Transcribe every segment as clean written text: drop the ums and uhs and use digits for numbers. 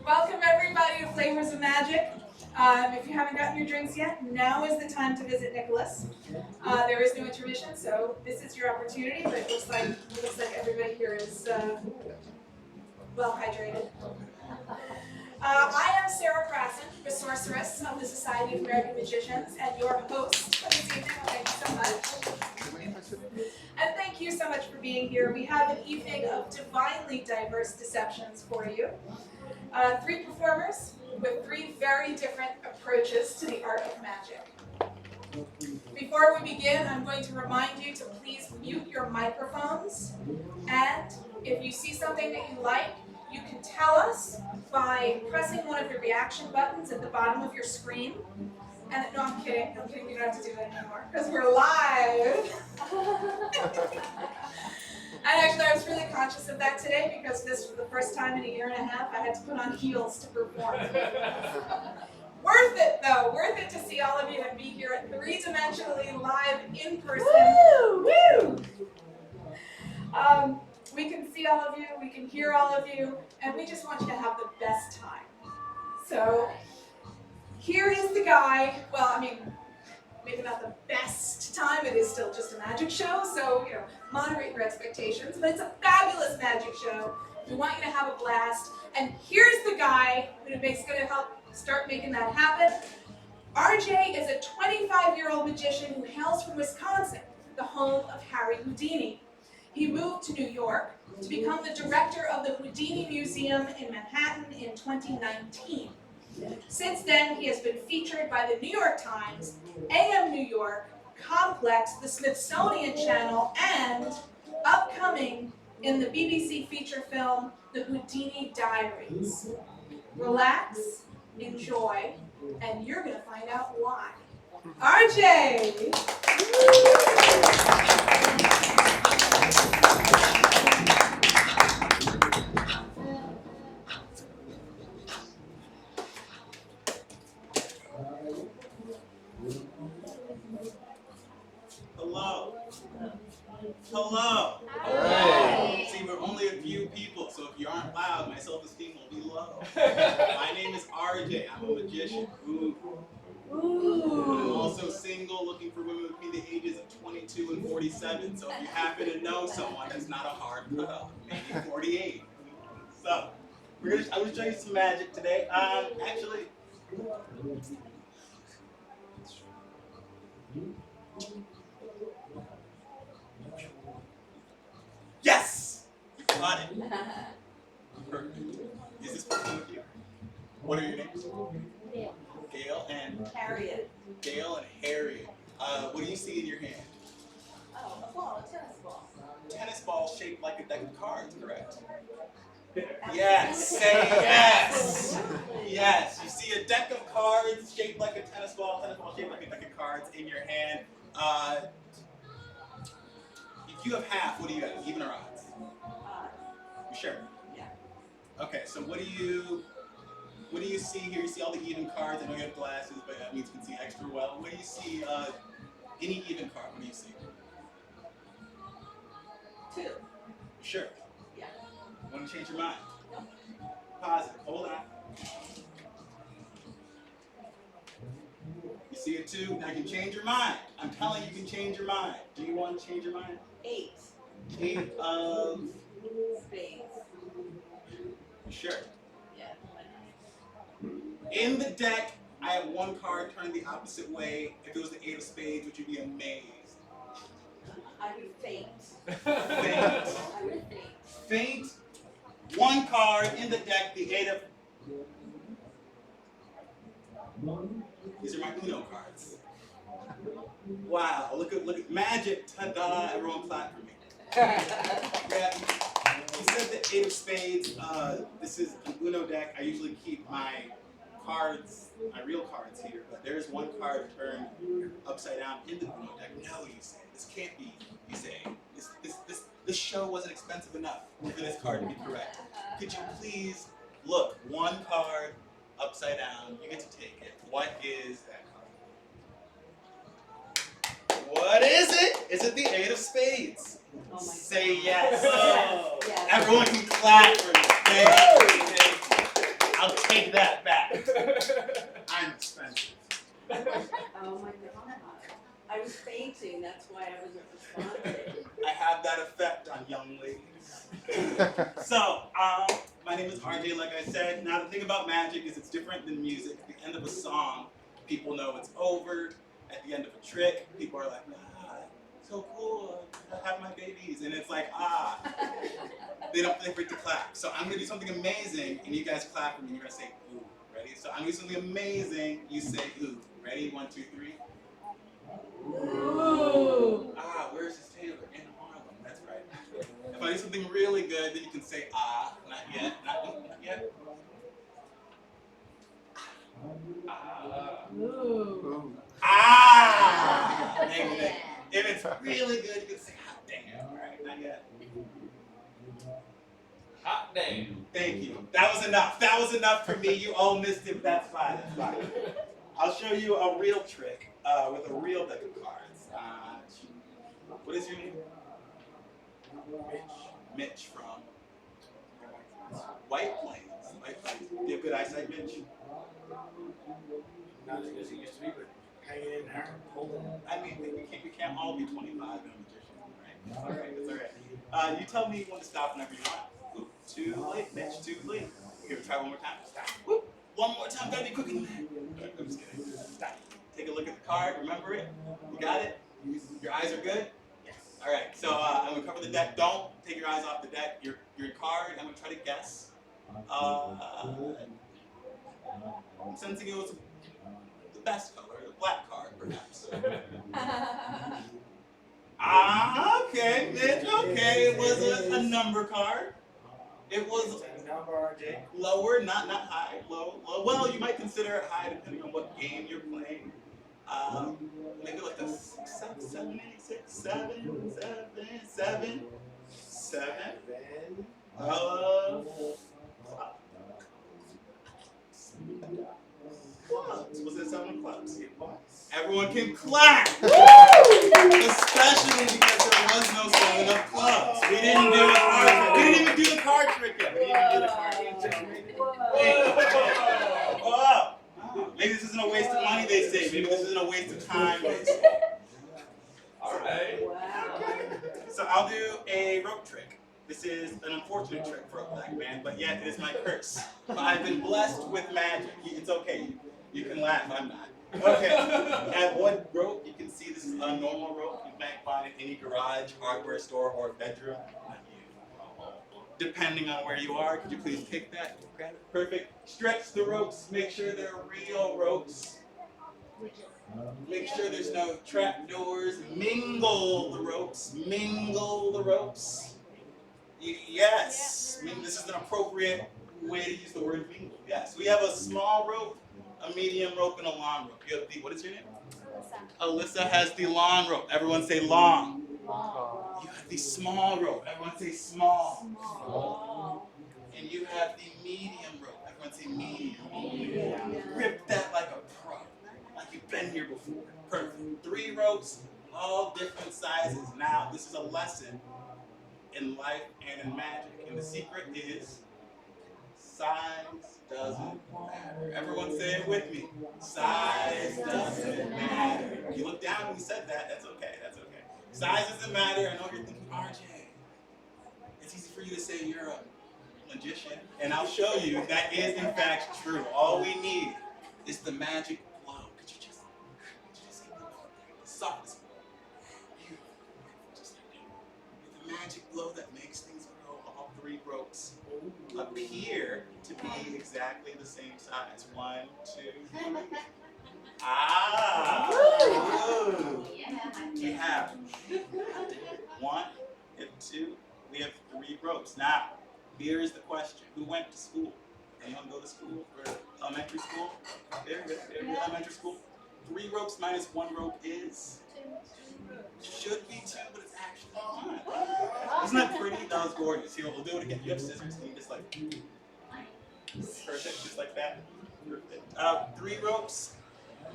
Welcome everybody to Flavors of Magic. If you haven't gotten your drinks yet, now is the time to visit Nicholas. There is no intermission, so this is your opportunity, but it looks like everybody here is well hydrated. I am Sara Crasson, the sorceress of the Society of American Magicians, and your host for this evening. Thank you so much. And thank you so much for being here. We have an evening of divinely diverse deceptions for you. 3 performers with 3 very different approaches to the art of magic. Before we begin, I'm going to remind you to please mute your microphones. And if you see something that you like, you can tell us by pressing one of the reaction buttons at the bottom of your screen. And no, I'm kidding, we don't have to do that anymore, because we're live. And actually, I was really conscious of that today, because this, for the first time in a year and a half, I had to put on heels to perform. Worth it, though. Worth it to see all of you and be here at 3-dimensionally live in person. Woo! Woo! We can see all of you, we can hear all of you, and we just want you to have the best time. So, here is the guy. Well, I mean, maybe not the best time, it is still just a magic show, so, moderate your expectations, but it's a fabulous magic show. We want you to have a blast, and here's the guy who's going to help start making that happen. RJ is a 25-year-old magician who hails from Wisconsin, the home of Harry Houdini. He moved to New York to become the director of the Houdini Museum in Manhattan in 2019. Since then, he has been featured by the New York Times, AM New York, Complex, the Smithsonian Channel, and upcoming in the BBC feature film, The Houdini Diaries. Relax, enjoy, and you're going to find out why. RJ! Hello. Hello. Hi. See, we're only a few people, so if you aren't loud, my self-esteem will be low. My name is RJ. I'm a magician. Ooh. I'm also single, looking for women between the ages of 22 and 47. So if you happen to know someone, that's not a hard cutoff. Maybe 48. So I'm gonna show you some magic today. Actually. Yes! You got it. Perfect. Is this working with you? What are your names? Gail and Harriet. Gail and Harriet. What do you see in your hand? Oh, a ball, a tennis ball. Tennis ball shaped like a deck of cards, correct? Yes. Say yes. Yes. You see a deck of cards shaped like a tennis ball shaped like a deck of cards in your hand. If you have half, what do you have? Even or odds? You sure? Yeah. Okay, so what do you see here? You see all the even cards. I know you have glasses, but that means you can see extra well. What do you see? Any even card? What do you see? 2. You sure? Yeah. Want to change your mind? No. Positive. Hold on. You see a 2? Now you can change your mind. I'm telling you, you can change your mind. Do you want to change your mind? 8. 8 of Spades. You sure? Yeah. In the deck, I have 1 card turned the opposite way. If it was the 8 of spades, would you be amazed? I would faint. Faint. I would faint. Faint. 1 card in the deck, the 8 of... These are my Uno cards. Wow, look at magic, ta-da, everyone clap for me. Yeah, you said the 8 of spades, this is an Uno deck. I usually keep my cards, my real cards here, but there's 1 card turned upside down in the Uno deck. No, you say, this can't be, you say, this show wasn't expensive enough for this card to be correct. Could you please look, 1 card upside down, you get to take it. What is that card? What is it? Is it the 8 of spades? Oh my Say God. yes. Yes. Yes. Everyone can clap for me. Thank you. I'll I was fainting, that's why I wasn't responding. I have that effect on young ladies. So, my name is RJ, like I said. Now, the thing about magic is it's different than music. At the end of a song, people know it's over. At the end of a trick, people are like, ah, so cool, I have my babies. And it's like, ah, they forget to clap. So I'm gonna do something amazing, and you guys clap for me, and you're gonna say, ooh. Ready? So I'm gonna do something amazing, you say, ooh. Ready? 1, 2, 3. Ooh. Ah, where's this Taylor? In Harlem. That's right. If I do something really good, then you can say ah. Not yet. Not yet. Ah. Ooh. Ah. Maybe. If it's really good, you can say hot damn. All right. Not yet. Hot damn. Thank you. That was enough. That was enough for me. You all missed it. That's fine. That's fine. I'll show you a real trick with a real deck of cards. What is your name? Mitch from White Plains. White Plains. Do you have good eyesight, Mitch? Not as good as it used to be, but hanging in there, holding it. I mean, we can't all be 25 and a magician, right? All right, that's all right. You tell me when to stop whenever you want. Oop, too late, Mitch, too late. Here, try one more time. Stop. Whoop. One more time, gotta be quicker than that. I'm just kidding. Stop. Take a look at the card, remember it? You got it? Your eyes are good? Yes. All right, so I'm gonna cover the deck. Don't take your eyes off the deck. Your card, I'm gonna try to guess. I'm sensing it was the best color, the black card, perhaps. Okay, Mitch, okay. It was a number card. It was lower, not high, low. Well, you might consider it high depending on what game you're playing. Maybe like a 7. Clubs. Was it 7 of clubs? Everyone can clap! Especially because there was no 7 of clubs. We didn't do a card trick. We didn't even do the card trick yet. We didn't even do the card trick. Whoa. Maybe this isn't a waste of money, they say. Maybe this isn't a waste of time, they say. All right. So I'll do a rope trick. This is an unfortunate trick for a black man, but yet it is my curse. But I've been blessed with magic. It's okay. You can laugh. I'm not. Okay. At one rope, you can see this is a normal rope. You might find it in any garage, hardware store, or bedroom. Depending on where you are, could you please pick that? Grab it. Perfect. Stretch the ropes. Make sure they're real ropes. Make sure there's no trap doors. Mingle the ropes. Mingle the ropes. Yes. I mean, this is an appropriate way to use the word mingle. Yes. We have a small rope, a medium rope, and a long rope. You have the, what is your name? Alyssa. Alyssa has the long rope. Everyone say long. Long. You have the small rope. Everyone say small. Small. And you have the medium rope. Everyone say medium. Grip that like a pro. Like you've been here before. Perfect. 3 ropes, all different sizes. Now, this is a lesson in life and in magic. And the secret is size doesn't matter. Everyone say it with me. Size doesn't matter. You look down and you said that. That's okay. That's okay. Size doesn't matter. I know you're thinking, RJ, it's easy for you to say you're a magician. And I'll show you that is in fact true. All we need is the magic blow. Could you just give me the softest blow? Beautiful. Just like that. The magic blow that makes things grow. All 3 ropes appear to be exactly the same size. 1, 2, 3. Ah! Ooh. We have 1 and 2. We have 3 ropes. Now, here is the question. Who went to school? Anyone go to school for elementary school? Very good. Elementary school. 3 ropes minus 1 rope is? 2. Should be 2, but it's actually 1. Isn't that pretty? That was gorgeous. Here, we'll do it again. You have scissors. Can you just like... Perfect. Just like that. Perfect. 3 ropes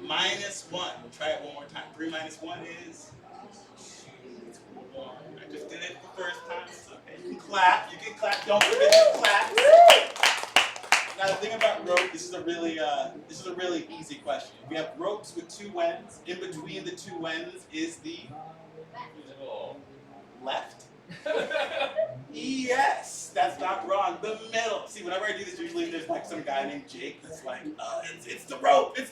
minus 1. We'll try it one more time. 3 minus 1 is? 1. I just did it the first time. It's okay. You can clap. You can clap. Don't forget to clap. Now the thing about rope, this is a really easy question. We have ropes with two ends. In between the two ends is the left. Yes, that's not wrong. The middle. See, whenever I do this, usually there's like some guy named Jake that's like, it's the rope in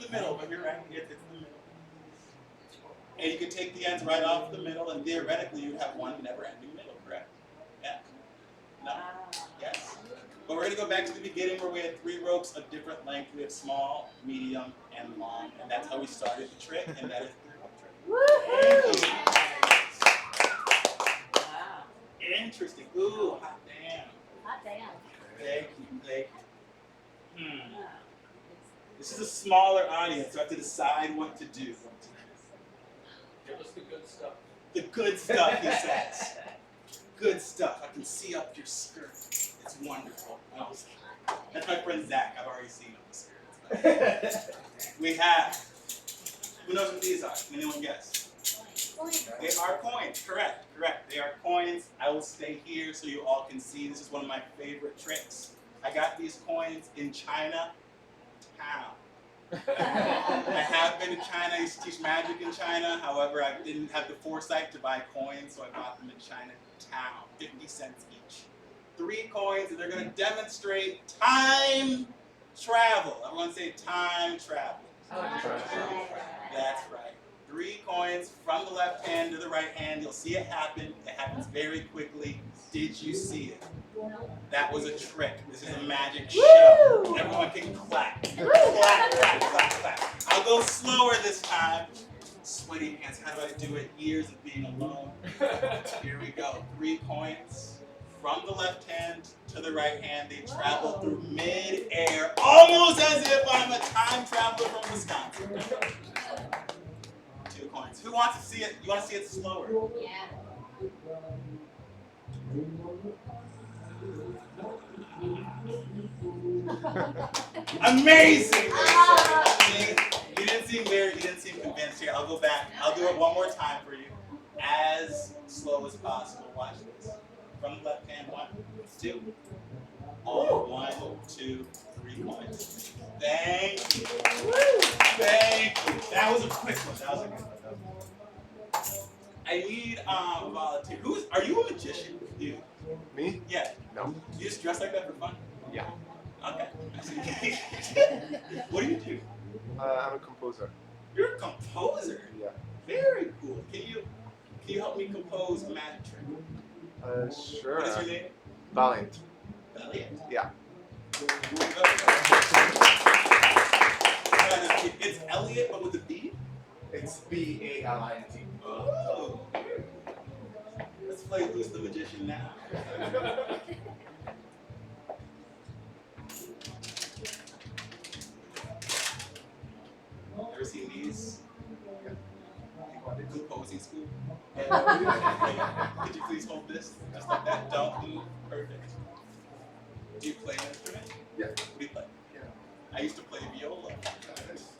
the middle. But you're right, it's the middle. And you can take the ends right off the middle, and theoretically you'd have one never-ending middle, correct? Yeah. No. Yes. But we're going to go back to the beginning where we had 3 ropes of different length. We have small, medium, and long. And that's how we started the trick, and that is the rope trick. Wow. Interesting. Ooh, hot damn. Hot damn. Thank you. This is a smaller audience, so I have to decide what to do. Give us the good stuff. The good stuff, he says. Good stuff. I can see up your skirt. It's wonderful. Oh, that's my friend Zach. I've already seen up the skirt. We have. Who knows what these are? Can anyone guess? They are coins. Correct. They are coins. I will stay here so you all can see. This is one of my favorite tricks. I got these coins in China town. I have been to China. I used to teach magic in China. However, I didn't have the foresight to buy coins, so I bought them in Chinatown. 50 cents each. 3 coins, and they're going to demonstrate time travel. Everyone say time travel. That's right. 3 coins from the left hand to the right hand. You'll see it happen. It happens very quickly. Did you see it? That was a trick. This is a magic show. Everyone can clap. Clap. I'll go slower this time. Sweaty hands. How do I do it? Years of being alone. Here we go. 3 coins from the left hand to the right hand. They travel through mid-air, almost as if I'm a time traveler from Wisconsin. 2 coins. Who wants to see it? You want to see it slower? Yeah. Amazing! You didn't seem convinced here. I'll go back. I'll do it one more time for you. As slow as possible. Watch this. From the left hand, 1, 2. All 1, 2, 3 coins. Thank you. Thank you. That was a quick one. That was a good one. I need a volunteer. Are you a magician? You? Me? Yeah. No. You just dress like that for fun? Yeah. Okay. What do you do? I'm a composer. You're a composer. Yeah. Very cool. Can you help me compose a magic trick? Sure. What is your name? Valiant. Valiant. Yeah. It's Elliot, but with a B? It's B-A-L-I-N-T. Oh. Let's play Who's the Magician now. Ever seen these? Composing school? Could you please hold this? Just like that. Don't move. Perfect. Do you play an instrument? Yeah. What do you play? Yeah. I used to play viola.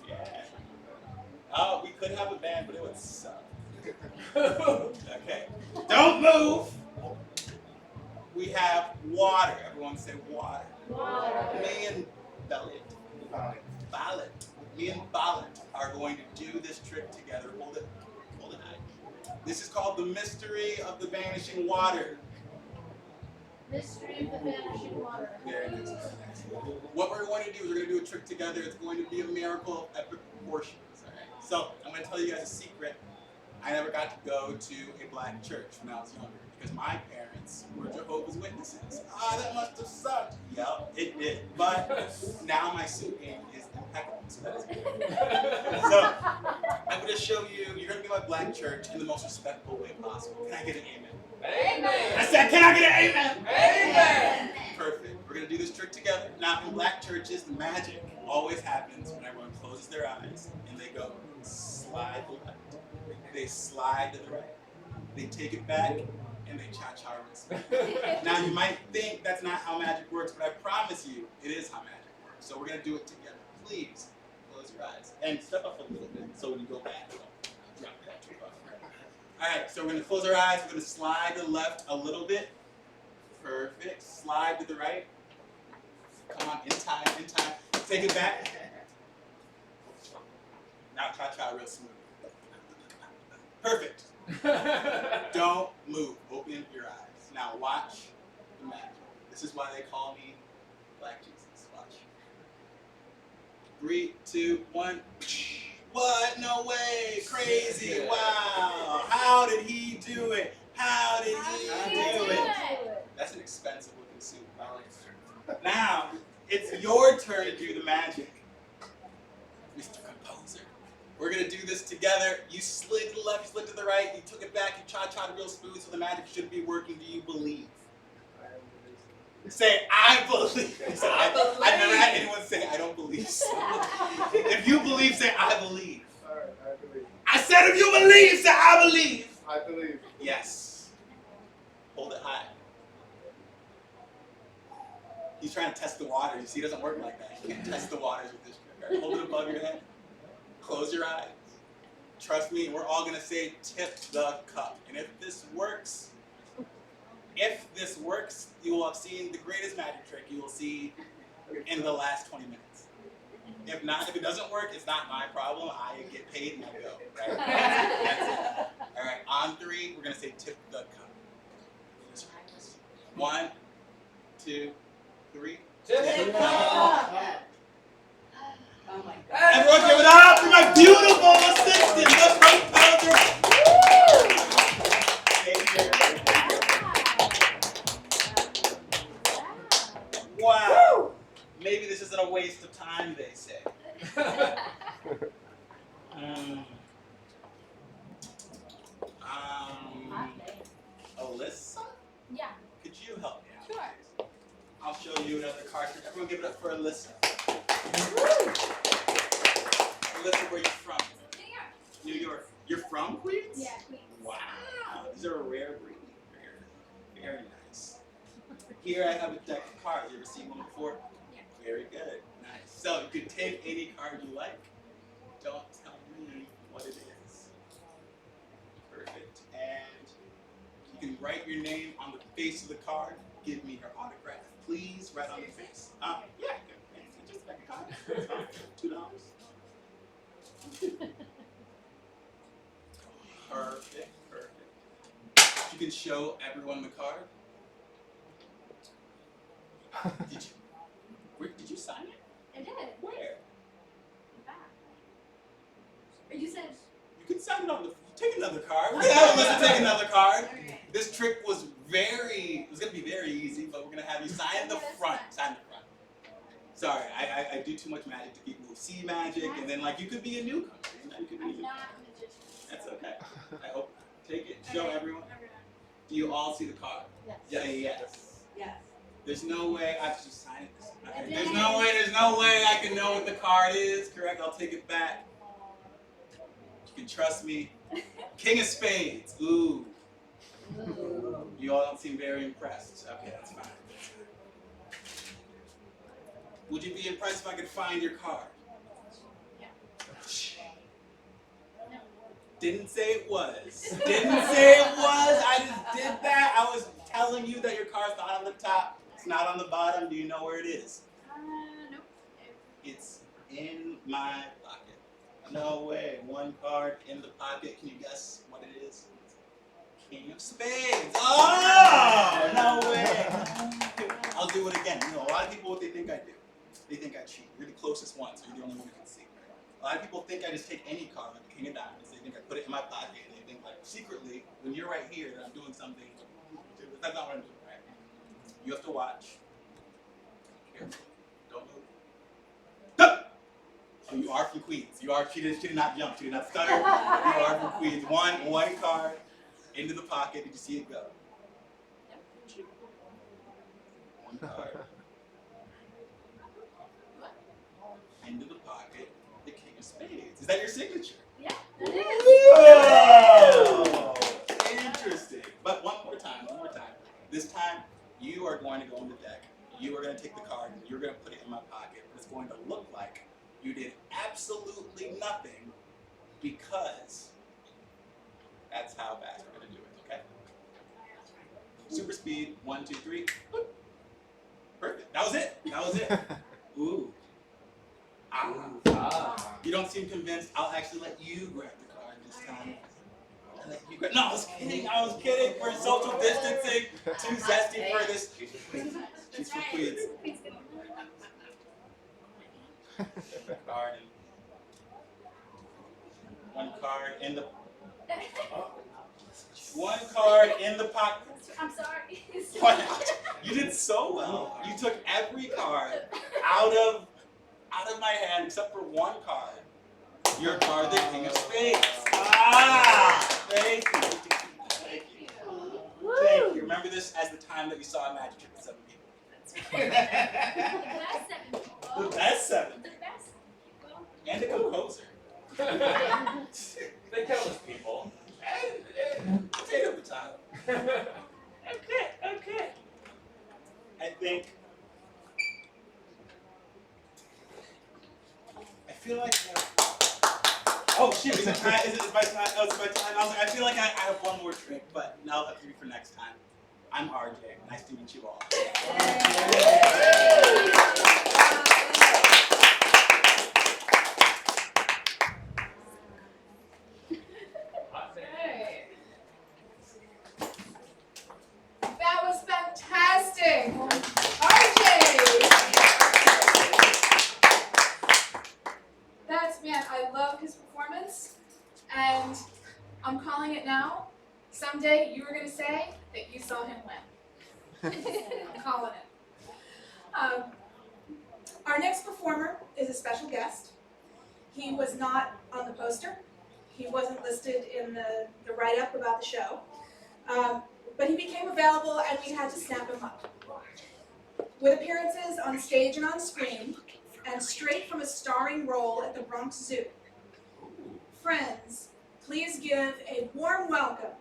Yeah. Oh, we could have a band, but it would suck. Okay. Don't move. We have water. Everyone say water. Water. Me and Violet. Me and Violet are going to do this trick together. Hold it high. This is called the mystery of the vanishing water. Mystery of the vanishing water. There it is. What we're going to do is we're going to do a trick together. It's going to be a miracle of epic proportions. All right? So I'm going to tell you guys a secret. I never got to go to a black church when I was younger because my parents were Jehovah's Witnesses. That must have sucked. Yep, it did. But now my suit game is impeccable, so that is good. So I'm going to show you, you're going to be my black church in the most respectful way possible. Can I get an amen? Amen. I said, can I get an amen? Amen. Perfect. We're going to do this trick together. Now, in black churches, the magic always happens when everyone closes their eyes and they go slide to the left. They slide to the right. They take it back and they cha-cha rinse. Now, you might think that's not how magic works, but I promise you, it is how magic works. So we're going to do it together. Please close your eyes and step up a little bit so when you go back, you don't drop that too far. All right, so we're going to close our eyes. We're going to slide to the left a little bit. Perfect. Slide to the right. Come on, in time, in time. Take it back. Now cha-cha real smooth. Perfect. Don't move. Open your eyes. Now watch the magic. This is why they call me Black Jesus. Watch. 3, 2, 1. What? No way. Crazy. Wow. How did he do it? How did he do it? That's an expensive looking suit. Now, it's your turn to do the magic. Mr. Composer. We're going to do this together. You slid to the left, you slid to the right, you took it back, you cha-cha'd real smooth, so the magic should be working. Do you believe? Say, I believe. I've never had anyone say, I don't believe so. If you believe, say, I believe. Alright, I believe. I said, if you believe, say, I believe. I believe. Yes. Hold it high. He's trying to test the waters. You see, it doesn't work like that. You can't test the waters with this trick. Right? Hold it above your head. Close your eyes. Trust me, we're all going to say, tip the cup. And if this works, you will have seen the greatest magic trick you will see in the last 20 minutes. If not, if it doesn't work, it's not my problem. I get paid and I go. Right? That's it. All right, on 3, we're going to say tip the cup. 1, 2, 3. Tip the cup. Oh my God. Everyone give it up for my beautiful assistant, the composer. Wow. Maybe this isn't a waste of time, they say. Alyssa? Yeah. Could you help me out? Sure. Please? I'll show you another card trick. Everyone give it up for Alyssa. Alyssa, where you from? New York. You're from Queens? Yeah, Queens. Wow. These are a rare breed. Very nice. Here I have a deck of cards. You ever seen one before? Yeah. Very good. Nice. So you can take any card you like. Don't tell me what it is. Perfect. And you can write your name on the face of the card. Give me your autograph. Please write on the face. Yeah. Just like a card. $2. Perfect. Perfect. You can show everyone the card. Did you sign it? I did. Where? Back. Or you said. You can sign it on the. Take another card. We're gonna have Alyssa take another card. Okay. This trick was gonna be very easy, but we're gonna have you sign the front. Sign the front. Sorry, I do too much magic to people who see magic, and then like you could be a newcomer. You could be a I'm newcomer. not a magician. That's okay. I hope. Take it. Show everyone. Do you all see the card? Yes. Yes. Yes. There's no way I should just sign it. Okay. I There's did. no way I can know what the card is. Correct? I'll take it back. You can trust me. King of Spades. Ooh. You all don't seem very impressed. Okay, that's fine. Would you be impressed if I could find your card? Yeah. Didn't say it was. Didn't say it was. I just did that. I was telling you that your card's not on the top. It's not on the bottom. Do you know where it is? Nope. It's in my pocket. No way. One card in the pocket. Can you guess what it is? King of Spades. Oh, no way. I'll do it again. You know, a lot of people, what they think I do. They think I cheat. You're the closest one, so you're the only one who can see. A lot of people think I just take any card, like the King of Diamonds. They think I put it in my pocket, and they think, like, secretly, when you're right here, that I'm doing something. That's not what I'm doing, right? You have to watch. Careful. Don't move. Go! Oh, you are from Queens. She did not jump. She did not stutter. You are from Queens. One card into the pocket. Did you see it go? One card. Into the pocket, the King of Spades. Is that your signature? Yeah, that is. Oh, interesting. But one more time. This time, you are going to go on the deck. You are going to take the card and you're going to put it in my pocket. But it's going to look like you did absolutely nothing because that's how fast we're going to do it, okay? Super speed, 1, 2, 3. Boop. Perfect. That was it. That was it. Ooh. You don't seem convinced. I'll actually let you grab the card this time. No, I was kidding. I was kidding. We're social distancing. Too zesty for this. She's for Queens. Card. One card in the. One card in the pocket. I'm sorry. You did so well. You took every card out of my hand except for one card. Your card, the King of Spades. Thank you. Thank you. Thank you. Remember this as the time that you saw a magic trick with 7 people. The best 7. And a composer. They count as people. Take up the time. Okay. I feel like. Oh shoot! Is it time? Is it my time? Oh, it's my time. I was like, I feel like I have one more trick, but now that's be for next time. I'm RJ. Nice to meet you all. That was fantastic! RJ! Man, I love his performance, and I'm calling it now. Someday you are going to say that you saw him win. I'm calling it. Our next performer is a special guest. He was not on the poster. He wasn't listed in the write-up about the show. But he became available and we had to snap him up. With appearances on stage and on screen, and straight from a starring role at the Bronx Zoo. Friends, please give a warm welcome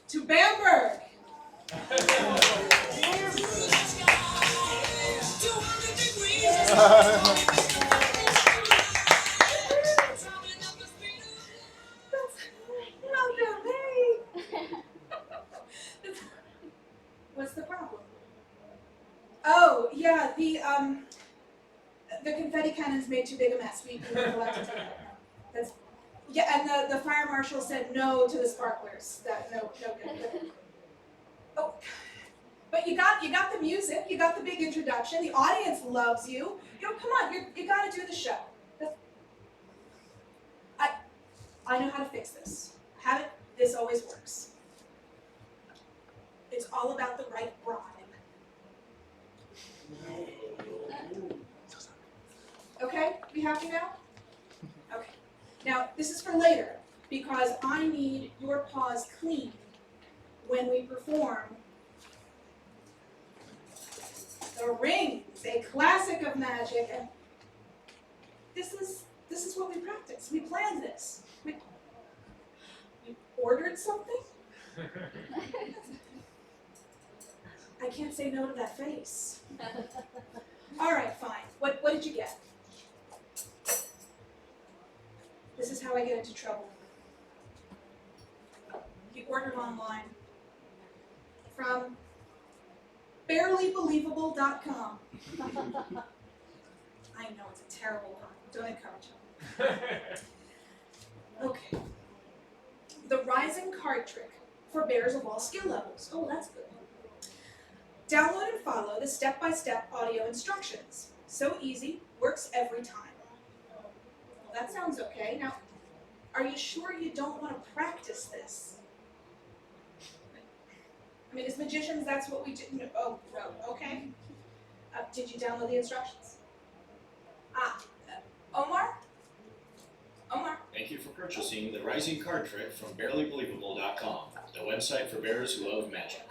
to Bamberg. Welcome, hey. What's the problem? Oh, yeah, the confetti cannons made too big a mess. We weren't allowed to take that. That's, yeah, and the fire marshal said no to the sparklers. No good. Oh, but you got the music. You got the big introduction. The audience loves you. Come on, you got to do the show. I know how to fix this. This always works. It's all about the right bribe. Okay, we happy now? Okay. Now, this is for later, because I need your paws clean when we perform The Rings, a classic of magic, and this is what we practiced. We planned this. We ordered something? I can't say no to that face. All right, fine. What did you get? This is how I get into trouble. You ordered online from barelybelievable.com. I know it's a terrible one. Don't encourage it. Okay. The Rising Card Trick for bears of all skill levels. Oh, that's good. Download and follow the step-by-step audio instructions. So easy, works every time. Well, that sounds okay. Now, are you sure you don't want to practice this? I mean, as magicians, that's what we do. No, oh, no, okay. Did you download the instructions? Omar? Omar? Thank you for purchasing the Rising Card Trick from barelybelievable.com, the website for bears who love magic.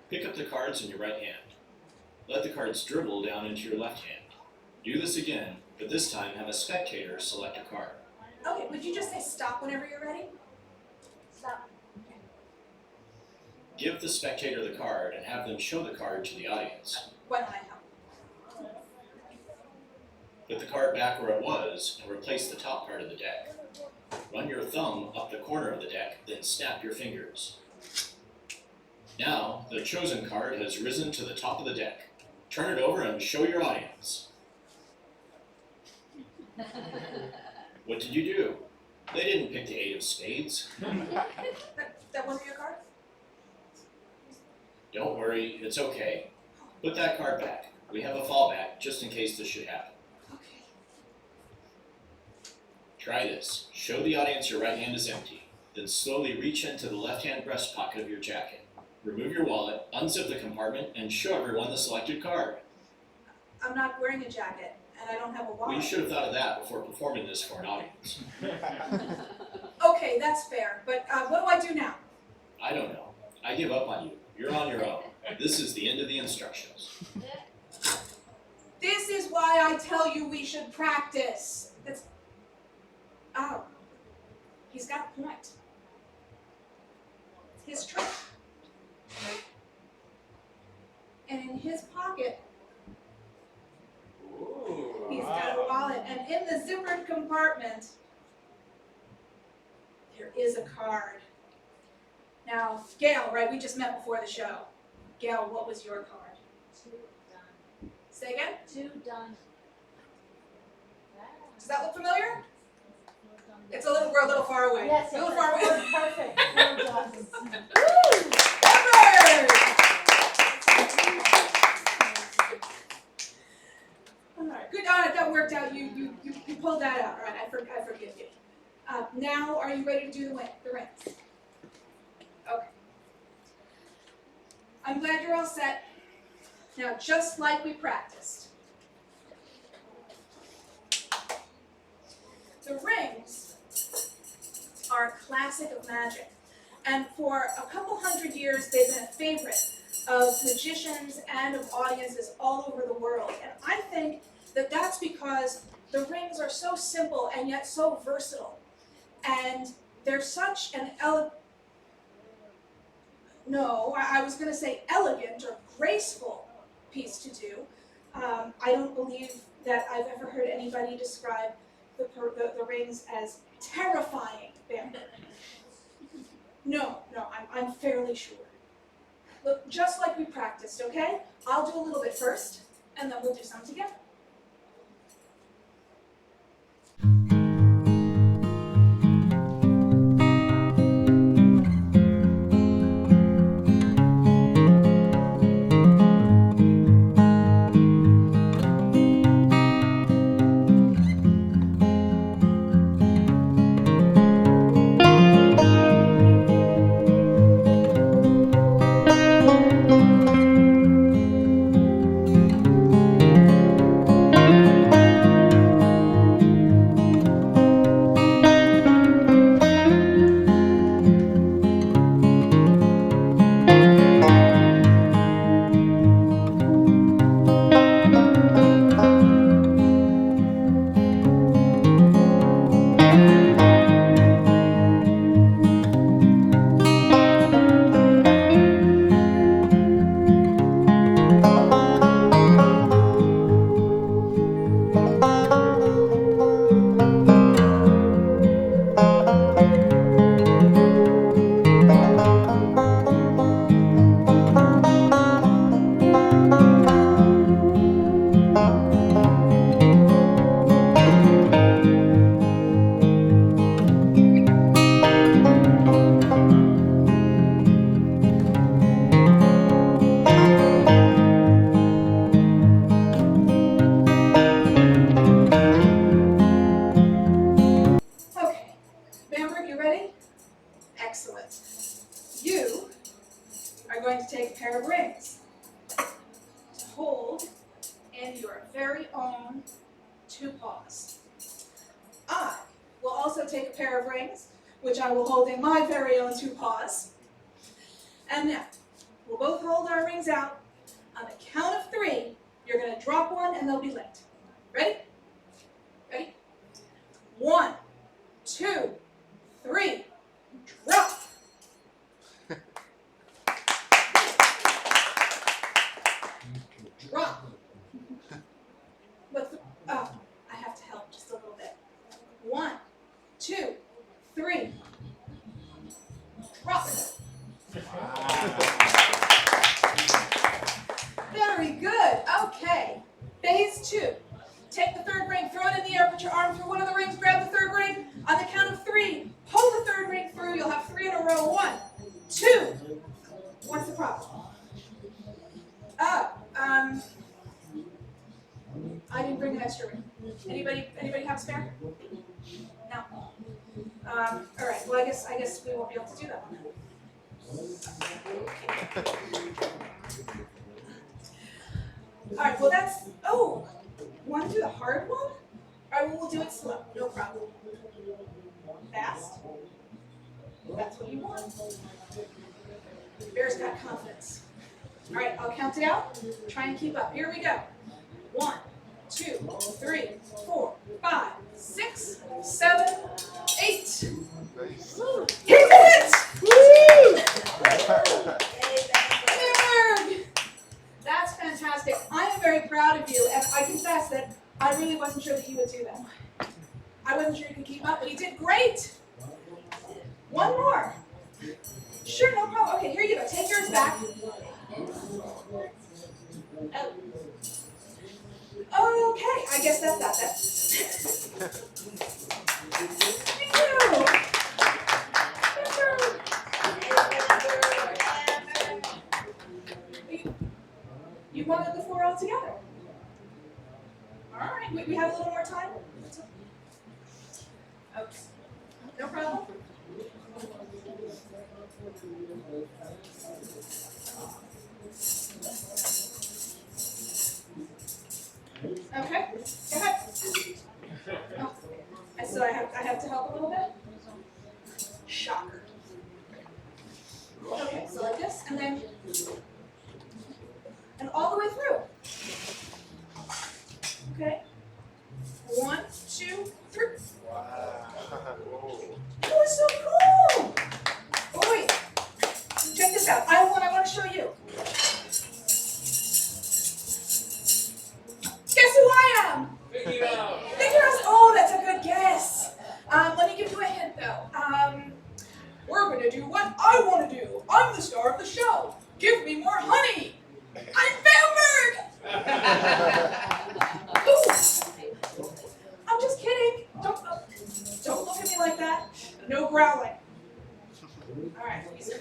Pick up the cards in your right hand. Let the cards dribble down into your left hand. Do this again, but this time have a spectator select a card. Okay, would you just say stop whenever you're ready? Stop. Give the spectator the card and have them show the card to the audience. Why don't I help? Put the card back where it was and replace the top part of the deck. Run your thumb up the corner of the deck, then snap your fingers. Now, the chosen card has risen to the top of the deck. Turn it over and show your audience. What did you do? They didn't pick the 8 of spades. That wasn't your card? Don't worry, it's okay. Put that card back. We have a fallback just in case this should happen. Okay. Try this. Show the audience your right hand is empty. Then slowly reach into the left-hand breast pocket of your jacket. Remove your wallet, unzip the compartment, and show everyone the selected card. I'm not wearing a jacket, and I don't have a wallet. Well, you should have thought of that before performing this for an audience. Okay, that's fair, but what do I do now? I don't know. I give up on you. You're on your own. This is the end of the instructions. This is why I tell you we should practice. That's... Oh. He's got a point. His trick. And in his pocket, he's got a wallet. And in the zippered compartment, there is a card. Now, Gail, right, we just met before the show. Gail, what was your card? 2 done. Say again? 2 done. Does that look familiar? Well done. We're a little far away. Yes, a little far away. perfect. Well done. Woo! Bamberg! All right, good. That worked out. You pulled that out. All right, I forgive you. Now, are you ready to do the rings? Okay. I'm glad you're all set. Now, just like we practiced, the rings are a classic of magic. And for a couple hundred years, they've been a favorite of magicians and of audiences all over the world. And I think that that's because the rings are so simple and yet so versatile. And they're such an I was going to say elegant or graceful piece to do. I don't believe that I've ever heard anybody describe the rings as terrifying, Bamberg. No, I'm fairly sure. Look, just like we practiced, okay? I'll do a little bit first, and then we'll do some together. Which I will hold in my very own 2 paws. And now, we'll both hold our rings out. On the count of 3, you're going to drop one and they'll be linked. Ready? Ready? 1, 2, 3, drop! Drop! I have to help just a little bit. 1, 2, 3. Drop. Wow. 2. Take the third ring, throw it in the air, put your arm through one of the rings, grab the third ring. On the count of 3, pull the third ring through. You'll have 3 in a row. 1, 2. What's the problem? Oh, I didn't bring an extra ring. Anybody have a spare? No. All right. Well, I guess we won't be able to do that one. All right. Well, that's. Oh, want to do the hard one? All right. Well, we'll do it slow. No problem. Fast. That's what you want. Bear's got confidence. All right. I'll count it out. Try and keep up. Here we go. 1, 2, 3, 4, 5, 6, 7, 8. Nice. He did it! Woo! Bamberg! That's fantastic. I am very proud of you, and I confess that I really wasn't sure that he would do that. I wasn't sure he could keep up, but he did great. One more. Sure, no problem. Okay, here you go. Take yours back. Oh. Okay, I guess that's that. Thank you. You wanted the 4 all together. All right, we have a little more time. Oops. No problem. Okay, go ahead. Oh, so I have to help a little bit? Shocker. Okay, so like this, and all the way through. Okay. 1, 2, 3. Wow. That was so cool! Oh wait, check this out. I want to show you. Guess who I am? Mickey Mouse. Mickey Mouse. Oh, that's a good guess. Let me give you a hint though. We're gonna do what I want to do. I'm the star of the show. Give me more honey. I'm Bamberg. Ooh. I'm just kidding. Don't look at me like that. No growling. All right, please.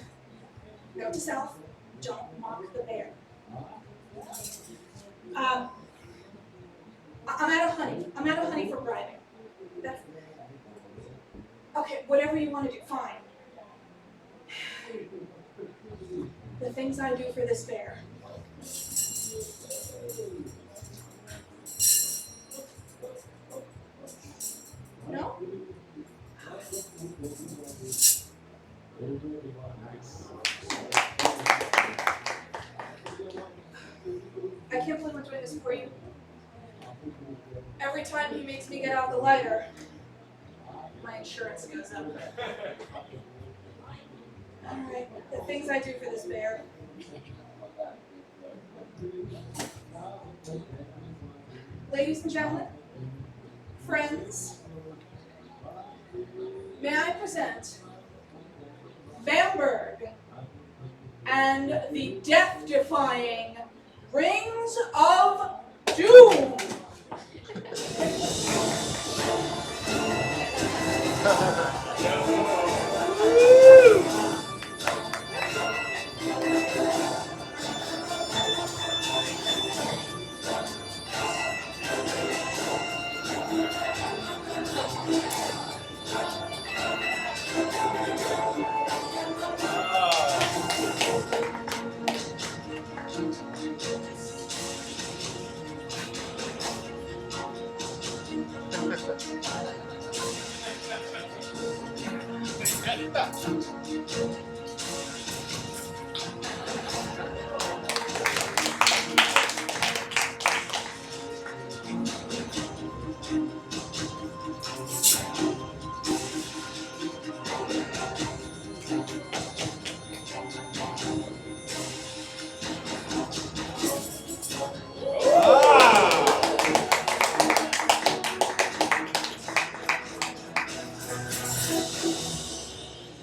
Note to self: don't mock the bear. I'm out of honey. I'm out of honey for bribing. That's okay. Whatever you want to do, fine. The things I do for this bear. No? I can't believe I'm doing this for you. Every time he makes me get out the lighter, my insurance goes up. Alright, the things I do for this bear. Ladies and gentlemen, friends, may I present Bamberg and the death-defying Rings of Doom!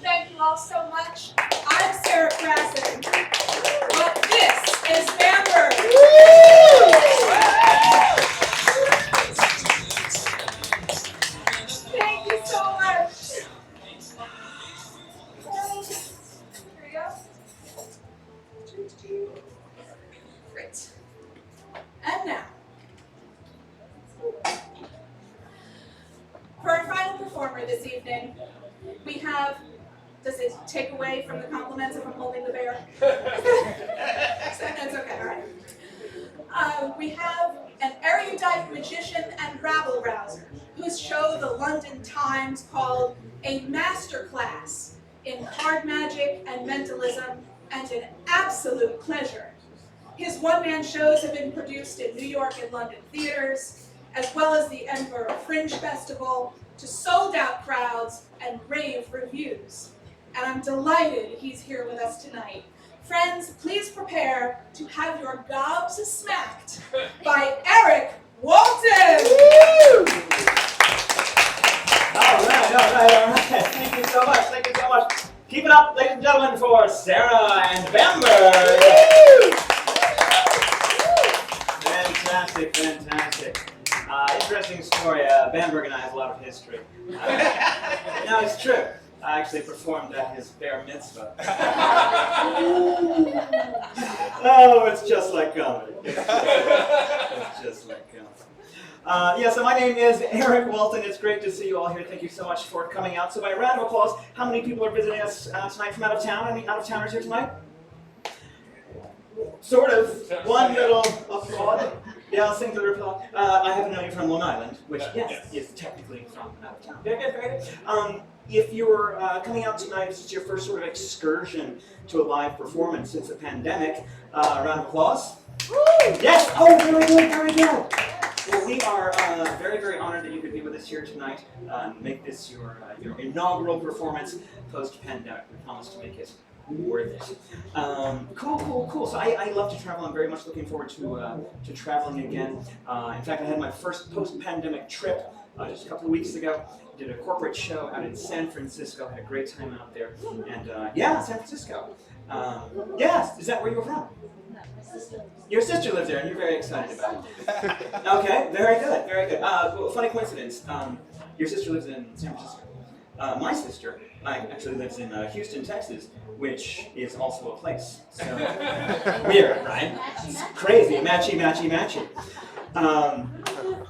Thank you all so much. this evening. We have, does it take away from the compliments if I'm holding the bear? It's okay, all right. We have an erudite magician and rabble-rouser whose show the London Times called a masterclass in hard magic and mentalism and an absolute pleasure. His one-man shows have been produced in New York and London theaters, as well as the Edinburgh Fringe Festival, to sold-out crowds and rave reviews. And I'm delighted he's here with us tonight. Friends, please prepare to have your gobs smacked by Eric Walton! All right. Thank you so much. Keep it up, ladies and gentlemen, for Sara and Bamberg. Fantastic. Interesting story. Bamberg and I have a lot of history. No, it's true. I actually performed at his bar mitzvah. Oh, it's just like comedy. It's just like comedy. So my name is Eric Walton. It's great to see you all here. Thank you so much for coming out. So by a round of applause, how many people are visiting us tonight from out of town? Any out-of-towners here tonight? Sort of. One little applaud. Yeah, singular applaud. I happen to know you from Long Island, which, yes, is technically from out of town. Very good. If you're coming out tonight, this is your first sort of excursion to a live performance since the pandemic. Round of applause. Woo! Yes! Oh, very good. Well, we are very honored that you could be with us here tonight and make this your inaugural performance post-pandemic. We promise to make it worth it. Cool. So I love to travel. I'm very much looking forward to traveling again. In fact, I had my first post-pandemic trip just a couple of weeks ago. Did a corporate show out in San Francisco. Had a great time out there. And San Francisco. Yes, is that where you were from? Your sister lives there, and you're very excited about it. Okay, very good. Well, funny coincidence. Your sister lives in San Francisco. My sister actually lives in Houston, Texas, which is also a place. So weird, right? It's crazy, matchy.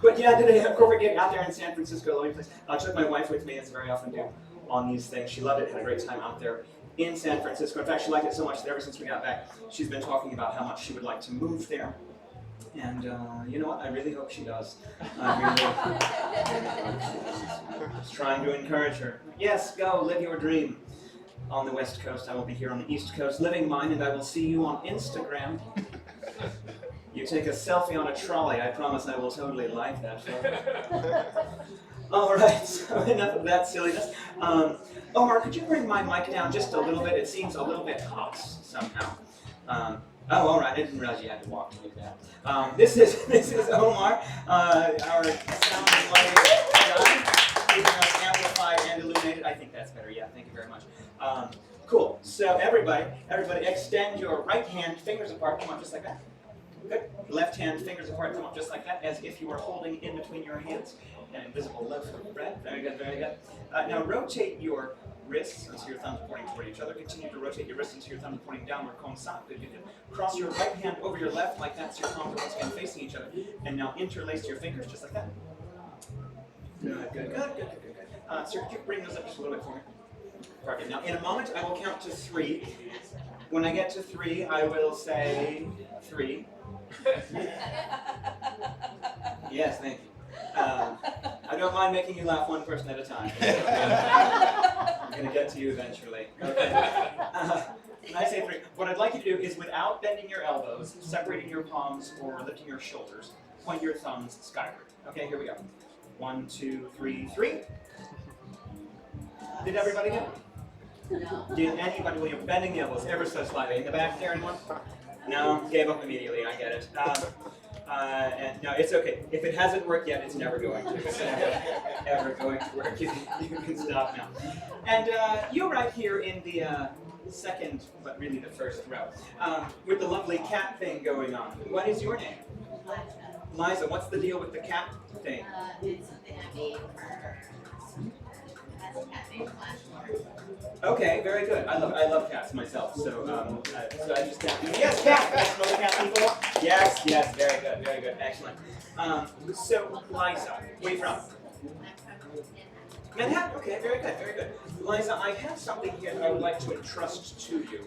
But yeah, I did a corporate gig out there in San Francisco, lovely place. I took my wife with me, as I very often do, on these things. She loved it, had a great time out there in San Francisco. In fact, she liked it so much that ever since we got back, she's been talking about how much she would like to move there. And you know what? I really hope she does. Just trying to encourage her. Yes, go, live your dream. On the West Coast, I will be here on the East Coast, living mine, and I will see you on Instagram. You take a selfie on a trolley, I promise I will totally like that photo. All right, so enough of that silliness. Omar, could you bring my mic down just a little bit? It seems a little bit hot somehow. All right, I didn't realize you had to walk to do that. This is Omar, our sound and lighting guy. Keeping us amplified and illuminated. I think that's better. Yeah, thank you very much. Cool. So everybody, extend your right hand, fingers apart. Come on, just like that. Good. Left hand, fingers apart. Come on, just like that, as if you were holding in between your hands an invisible loaf of bread. Very good. Now rotate your wrists until your thumbs are pointing toward each other. Continue to rotate your wrists until your thumbs are pointing downward. Comme ça. Good. Cross your right hand over your left like that, so your palms are once again facing each other. And now interlace your fingers just like that. Good. Sir, could you bring those up just a little bit for me? Perfect. Now, in a moment, I will count to 3. When I get to 3, I will say 3. Yes, thank you. I don't mind making you laugh one person at a time. I'm going to get to you eventually. Okay. When I say 3, what I'd like you to do is, without bending your elbows, separating your palms, or lifting your shoulders, point your thumbs skyward. Okay, here we go. 1, 2, 3, 3. Did everybody get it? No. Did anybody, well, you're bending the elbows ever so slightly. In the back there, anyone? No, gave up immediately, I get it. And no, it's okay. If it hasn't worked yet, it's never going to. It's never, ever going to work. You can stop now. And you right here in the second, but really the first row, with the lovely cat thing going on. What is your name? Liza, what's the deal with the cat thing? It's something I made for as a cat named Flashboard. Okay, very good. I love cats myself, so I just yes, cat. That's another cat people. Yes, very good, excellent. So Liza, where are you from? Manhattan, okay, very good, very good. Liza, I have something here that I would like to entrust to you.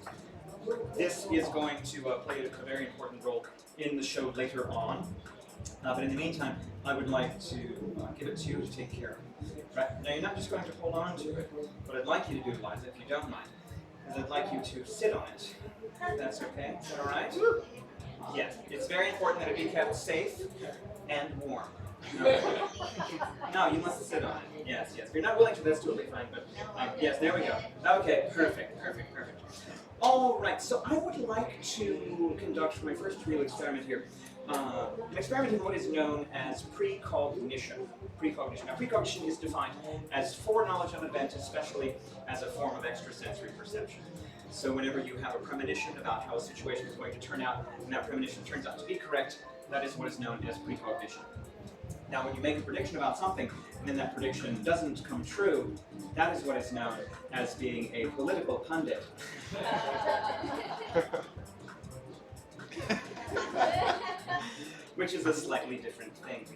This is going to play a very important role in the show later on. But in the meantime, I would like to give it to you to take care of. Right? Now, you're not just going to hold on to it. What I'd like you to do, Liza, if you don't mind, is I'd like you to sit on it. If that's okay? Is that all right? Yes. It's very important that it be kept safe and warm. No, you must sit on it. Yes, yes. If you're not willing to, that's totally fine. But yes, there we go. Okay, perfect, perfect, perfect. All right, so I would like to conduct my first real experiment here. An experiment in what is known as precognition. Precognition. Now, precognition is defined as foreknowledge of an event, especially as a form of extrasensory perception. So whenever you have a premonition about how a situation is going to turn out, and that premonition turns out to be correct, that is what is known as precognition. Now, when you make a prediction about something, and then that prediction doesn't come true, that is what is known as being a political pundit. Which is a slightly different thing.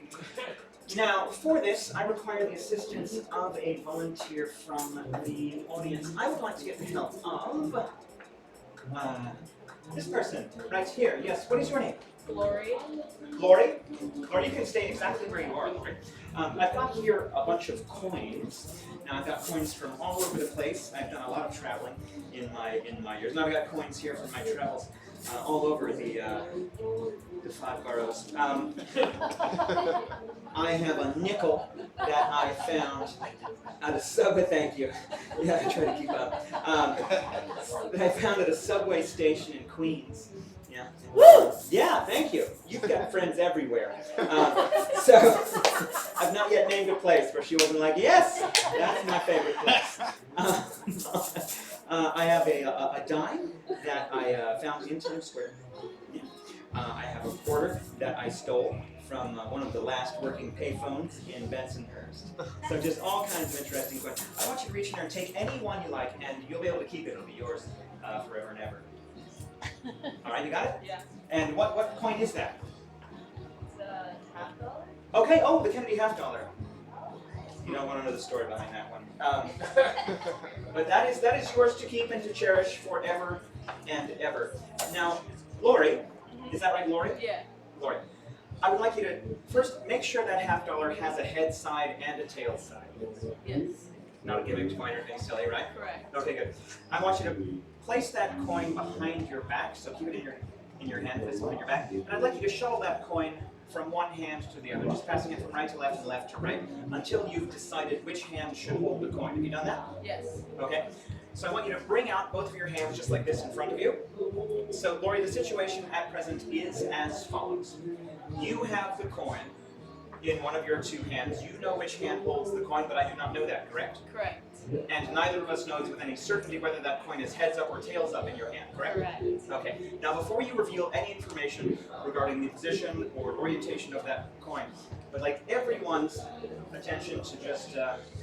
Now, for this, I require the assistance of a volunteer from the audience. I would like to get the help of this person right here. Yes, what is your name? Glory. Glory? Glory, you can stay exactly where you are, Glory. I've got here a bunch of coins. Now, I've got coins from all over the place. I've done a lot of traveling in my years. Now, I've got coins here from my travels all over the 5 boroughs. I have a nickel that I found at a subway. Thank you. Yeah, I try to keep up. That I found at a subway station in Queens. Yeah. Woo! Yeah, thank you. You've got friends everywhere. So I've not yet named a place where she wasn't like, yes, that's my favorite place. I have a dime that I found in Times Square. Yeah. I have a quarter that I stole from one of the last working payphones in Bensonhurst. So just all kinds of interesting coins. I want you to reach in there and take any one you like, and you'll be able to keep it. It'll be yours forever and ever. All right, you got it? Yeah. And what coin is that? It's a $50. Okay, oh, the Kennedy $50. You don't want to know the story behind that one. But that is yours to keep and to cherish forever and ever. Now, Lori, is that right, Lori? Yeah. Lori, I would like you to first make sure that $50 has a head side and a tail side. Yes. Not a gimmick coin or anything silly, right? Correct. Okay, good. I want you to place that coin behind your back, so keep it in your hand, this behind your back. And I'd like you to shuttle that coin from one hand to the other, just passing it from right to left and left to right, until you've decided which hand should hold the coin. Have you done that? Yes. Okay. So I want you to bring out both of your hands just like this in front of you. So, Lori, the situation at present is as follows. You have the coin in one of your two hands. You know which hand holds the coin, but I do not know that, correct? Correct. And neither of us knows with any certainty whether that coin is heads up or tails up in your hand, correct? Correct. Okay. Now, before you reveal any information regarding the position or orientation of that coin, I'd like everyone's attention to just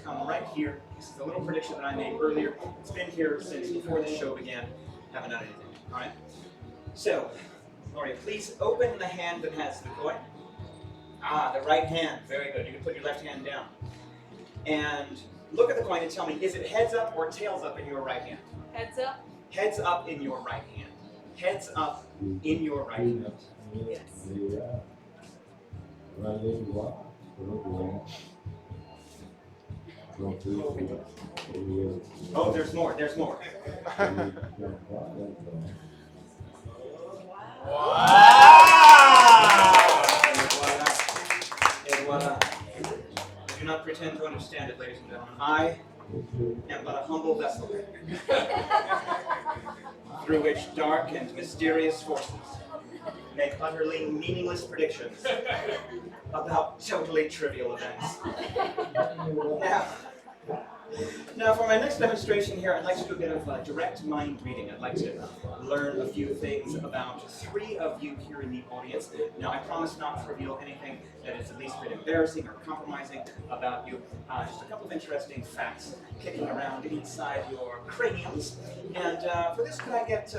come right here. This is a little prediction that I made earlier. It's been here since before the show began. Haven't done anything. All right. So, Lori, please open the hand that has the coin. Ah, the right hand. Very good. You can put your left hand down. And look at the coin and tell me, is it heads up or tails up in your right hand? Heads up. Heads up in your right hand. Heads up in your right hand. Yes. Oh, there's more. There's more. Et voila. Do not pretend to understand it, ladies and gentlemen. I am but a humble vessel through which dark and mysterious forces make utterly meaningless predictions about totally trivial events. Now, for my next demonstration here, I'd like to do a bit of direct mind reading. I'd like to learn a few things about 3 of you here in the audience. Now, I promise not to reveal anything that is at least a bit embarrassing or compromising about you. Just a couple of interesting facts kicking around inside your craniums. And for this, could I get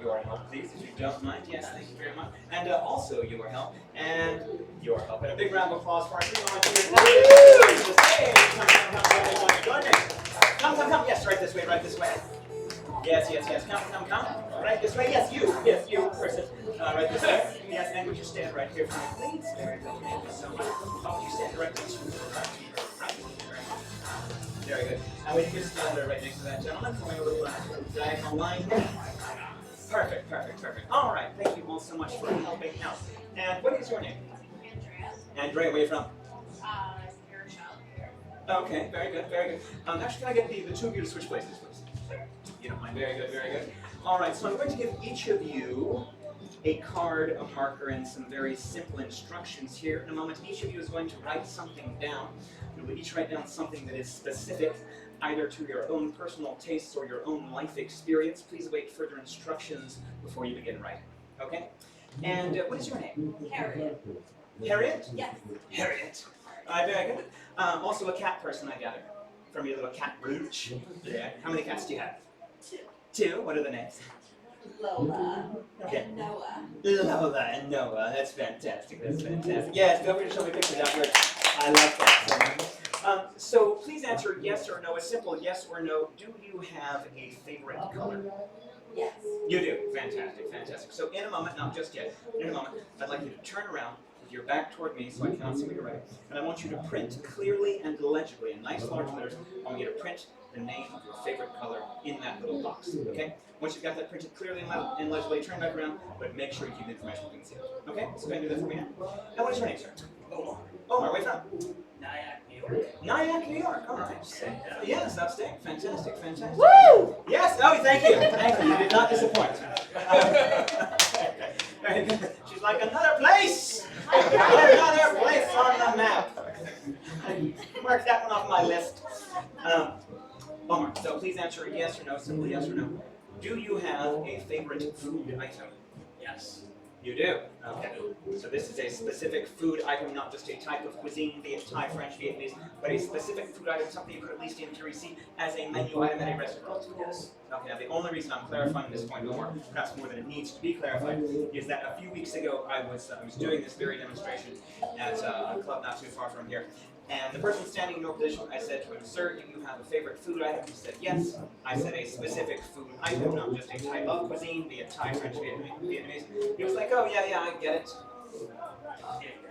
your help, please, if you don't mind? Yes, thank you very much. And also your help and your help. And a big round of applause for our three volunteers. Come. Yes, right this way, Yes. Come. Right this way. Yes, you person. Right this way. Yes, and would you stand right here for me, please? Very good. Thank you so much. Oh, you stand right next to me. Right. Very good. And would you just stand there right next to that gentleman, forming a little diagonal line here? Perfect. All right. Thank you all so much for helping out. And what is your name? Andrea, where are you from? Okay, very good. Actually, can I get the two of you to switch places, please? You don't mind. Very good. All right, so I'm going to give each of you a card, a marker, and some very simple instructions here. In a moment, each of you is going to write something down. You will each write down something that is specific, either to your own personal tastes or your own life experience. Please await further instructions before you begin writing. Okay? And what is your name? Harriet. Harriet? Yes. Harriet. Very good. Also a cat person, I gather, from your little cat brooch. Yeah. How many cats do you have? Two. What are the names? Lola Okay. and Noah. Lola and Noah. That's fantastic. Yes, feel free to show me pictures afterwards. I love that. So please answer yes or no. A simple yes or no. Do you have a favorite color? Yes. You do. Fantastic. So in a moment, not just yet, in a moment, I'd like you to turn around with your back toward me so I cannot see what you're writing. And I want you to print clearly and legibly in nice large letters. I want you to print the name of your favorite color in that little box. Okay? Once you've got that printed clearly and legibly, turn back around, but make sure you keep the information concealed. Okay? So go ahead and do that for me now. And what is your name, sir? Omar, where are you from? Nyack, New York. All right. Yes, upstate. Fantastic. Woo! Yes. Oh, thank you. You did not disappoint. Very good. She's like another place. Another place on the map. Mark that one off my list. Omar, so please answer yes or no. Simple yes or no. Do you have a favorite food item? Yes. You do? Okay. So this is a specific food item, not just a type of cuisine, be it Thai, French, Vietnamese, but a specific food item, something you could at least in theory see as a menu item at a restaurant. Yes. Okay, now the only reason I'm clarifying this point, Omar, perhaps more than it needs to be clarified, is that a few weeks ago I was doing this very demonstration at a club not too far from here. And the person standing in your position, I said to him, "Sir, do you have a favorite food item?" He said, "Yes." I said, "A specific food item, not just a type of cuisine, be it Thai, French, Vietnamese." He was like, "Oh, yeah, I get it."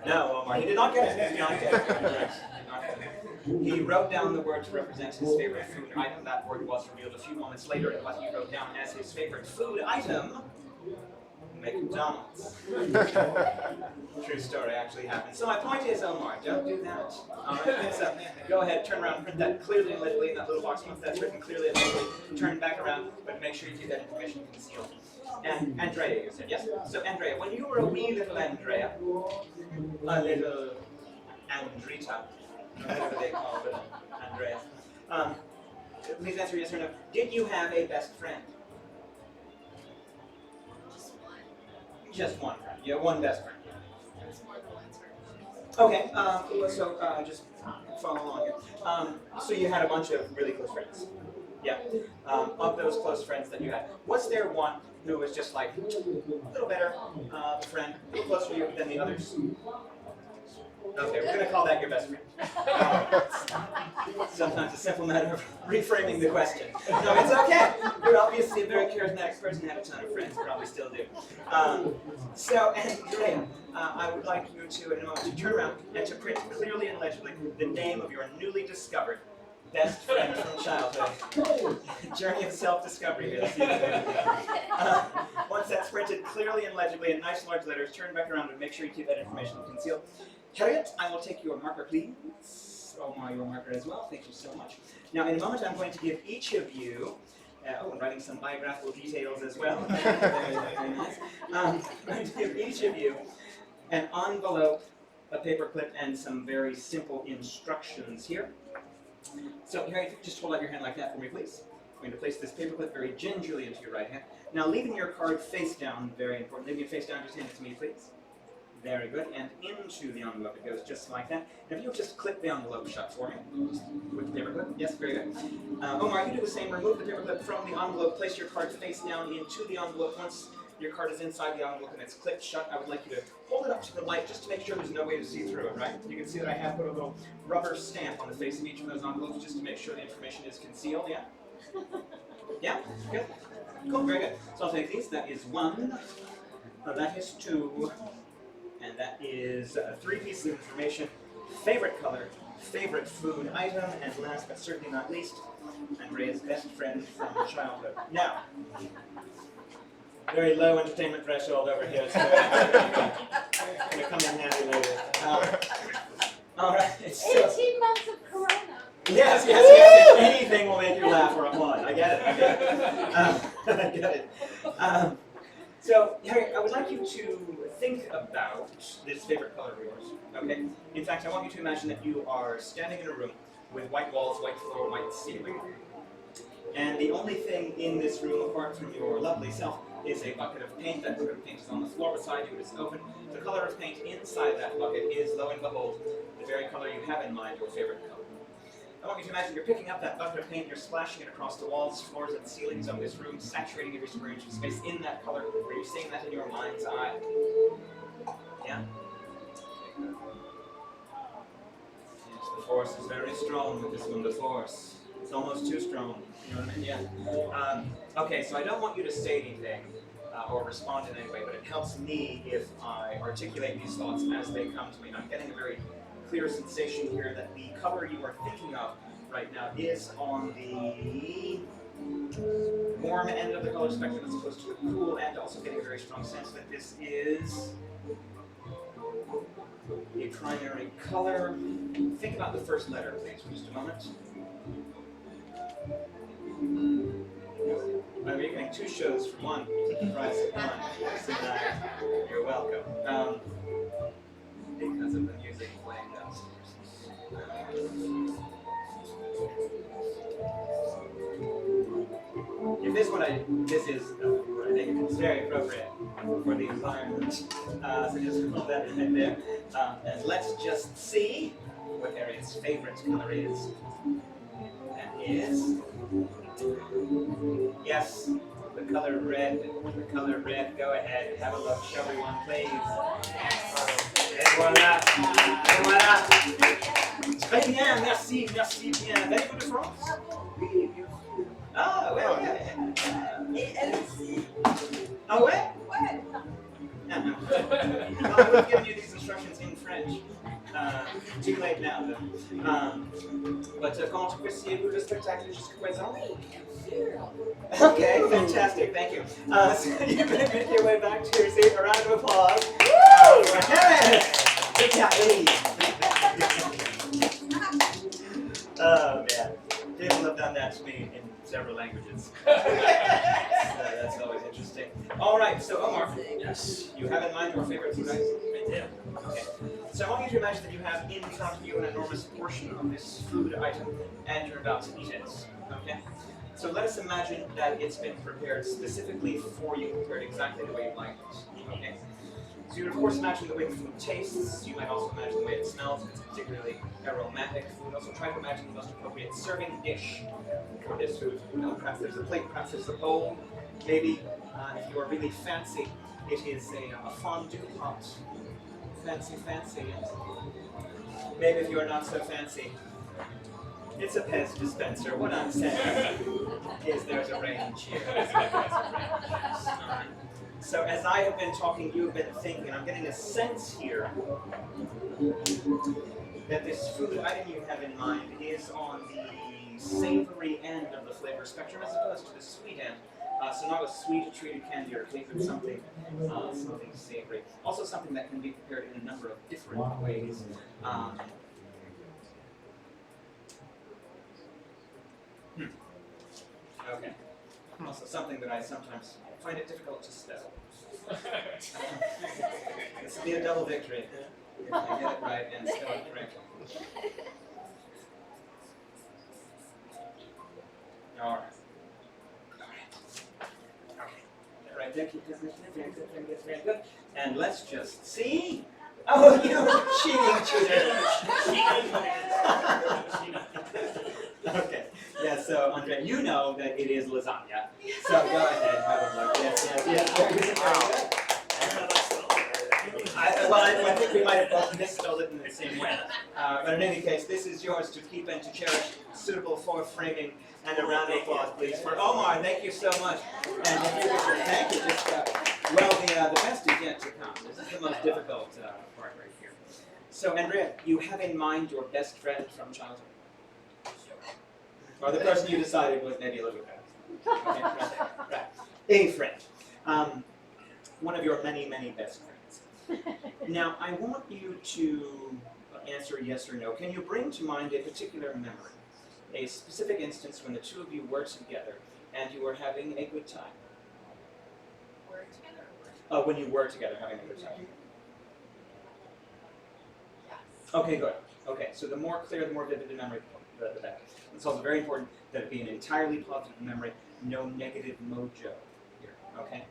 No, Omar, he did not get it. He did not get it. He wrote down the word to represent his favorite food item. That word was revealed a few moments later, and what he wrote down as his favorite food item, McDonald's. True story actually happened. So my point is, Omar, don't do that. Alright, so go ahead, turn around, print that clearly and legibly in that little box. Once that's written clearly and legibly, turn back around, but make sure you keep that information concealed. And Andrea, you said, yes? So Andrea, when you were a wee little Andrea, a little Andrita, whatever they call it, Andrea, please answer yes or no. Did you have a best friend? Just one friend. You have one best friend. Okay, so just follow along here. So you had a bunch of really close friends. Yeah. Of those close friends that you had, was there one who was just like a little better friend, a little closer to you than the others? Okay, we're going to call that your best friend. Sometimes a simple matter of reframing the question. No, it's okay. You're obviously a very charismatic person, have a ton of friends, probably still do. So, Andrea, I would like you to, in a moment, to turn around and to print clearly and legibly the name of your newly discovered best friend from childhood. Journey of self-discovery here. Let's see once that's printed clearly and legibly in nice large letters, turn back around and make sure you keep that information concealed. Harriet, I will take your marker, please. Omar, your marker as well. Thank you so much. Now, in a moment, I'm going to give each of you, and writing some biographical details as well. Very nice. I'm going to give each of you an envelope, a paperclip, and some very simple instructions here. So, Harriet, just hold out your hand like that for me, please. I'm going to place this paperclip very gingerly into your right hand. Now, leaving your card face down, very important. Leaving it face down, just hand it to me, please. Very good, and into the envelope it goes just like that. And if you'll just clip the envelope shut for me, with the paperclip. Yes, very good. Omar, you do the same. Remove the paperclip from the envelope, place your card face down into the envelope. Once your card is inside the envelope and it's clipped shut, I would like you to hold it up to the light just to make sure there's no way to see through it, right? You can see that I have put a little rubber stamp on the face of each of those envelopes just to make sure the information is concealed, yeah? Yeah? Good? Cool, very good. So I'll take these. That is 1, that is 2, and that is 3 pieces of information. Favorite color, favorite food item, and last but certainly not least, Andrea's best friend from childhood. Now, very low entertainment threshold over here, so gonna come in handy later. All right. So, 18 months of Corona. yes. If anything will make you laugh or applaud. I get it. I get it. So, Harry, I would like you to think about this favorite color of yours. Okay. In fact, I want you to imagine that you are standing in a room with white walls, white floor, white ceiling. And the only thing in this room, apart from your lovely self, is a bucket of paint. That bucket of paint is on the floor beside you. It is open. The color of paint inside that bucket is, lo and behold, the very color you have in mind, your favorite color. I want you to imagine you're picking up that bucket of paint, you're splashing it across the walls, floors, and ceilings of this room, saturating every square inch of space in that color. Are you seeing that in your mind's eye? Yeah? Yes, the force is very strong with this one, the force. It's almost too strong. You know what I mean? Yeah. Okay, so I don't want you to say anything or respond in any way, but it helps me if I articulate these thoughts as they come to me. And I'm getting a very clear sensation here that the color you are thinking of right now is on the warm end of the color spectrum as opposed to the cool end, also getting a very strong sense that this is a primary color. Think about the first letter, please, for just a moment. By the way, you can make 2 shows for one, the price of one. So you're welcome. Because of the music playing downstairs. If this is what I think it's very appropriate for the environment. So just hold that in there. And let's just see what Harriet's favorite color is. That is, yes, the color red. The color red. Go ahead, have a look. Show everyone, please. Et voilà. Et voilà. Très bien, merci bien. Very good France. Ah, ouais. Et elle aussi. Ah, ouais? Ouais. Well, I would have given you these instructions in French. Too late now, though. But comment appréciez-vous le spectacle jusqu'à présent? Okay, fantastic, thank you. So you can make your way back to your seat. A round of applause. Good job, Oh, man. People have done that to me in several languages. That's always interesting. All right, so Omar, Yes. you have in mind your favorite food item? I do. Okay. So I want you to imagine that you have in front of you an enormous portion of this food item, and you're about to eat it. Okay. So let us imagine that it's been prepared specifically for you, prepared exactly the way you like it. Okay. So you would of course imagine the way the food tastes. You might also imagine the way it smells. If it's a particularly aromatic food. Also try to imagine the most appropriate serving dish for this food. Perhaps there's a plate, perhaps there's a bowl. Maybe if you are really fancy, it is a fondue pot. Fancy. Maybe if you are not so fancy, it's a Pez dispenser. What I'm saying is there's a range here. So as I have been talking, you have been thinking, and I'm getting a sense here that this food item you have in mind is on the savory end of the flavor spectrum as opposed to the sweet end. So not a sweet treated candy or cake, but something savory. Also something that can be prepared in a number of different ways. Okay. Also something that I sometimes find it difficult to spell. This will be a double victory if I get it right and spell it correctly. All right. Right there, keep this very good. And let's just see. Oh, you cheating. Okay. Yeah, so Andre, you know that it is lasagna. So go ahead, have a look. Yes. Very they spelled it in the same way. But in any case, this is yours to keep and to cherish, suitable for framing. And a round of applause, please, for Omar. Thank you so much. And thank you. Just, well, the best is yet to come. This is the most difficult part right here. So, Andrea, you have in mind your best friend from childhood? Or the person you decided was maybe a little bit better. Okay, right. A friend. One of your many, many best friends. Now, I want you to answer yes or no. Can you bring to mind a particular memory? A specific instance when the two of you were together and you were having a good time? We're together or we're When you were together having a good time. Yes. Okay, good. Okay, so the more clear, the more vivid the memory, the better. It's also very important that it be an entirely positive memory, no negative mojo here, okay?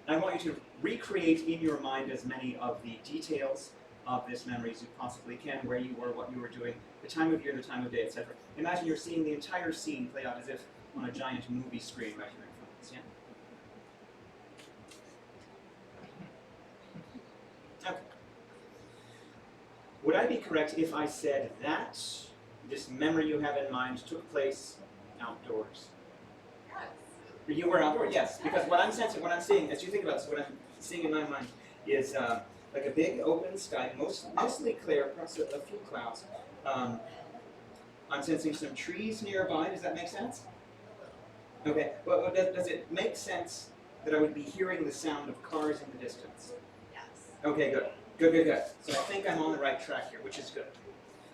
And I want you to recreate in your mind as many of the details of this memory as you possibly can, where you were, what you were doing, the time of year, the time of day, etc. Imagine you're seeing the entire scene play out as if on a giant movie screen right here in front of us, yeah? Okay. Would I be correct if I said that this memory you have in mind took place outdoors? Yes. You were outdoors, yes, because what I'm sensing, what I'm seeing, as you think about this, what I'm seeing in my mind is like a big open sky, mostly clear, perhaps a few clouds. I'm sensing some trees nearby. Does that make sense? Okay. Well, does it make sense that I would be hearing the sound of cars in the distance? Yes. Okay, good. Good. So I think I'm on the right track here, which is good.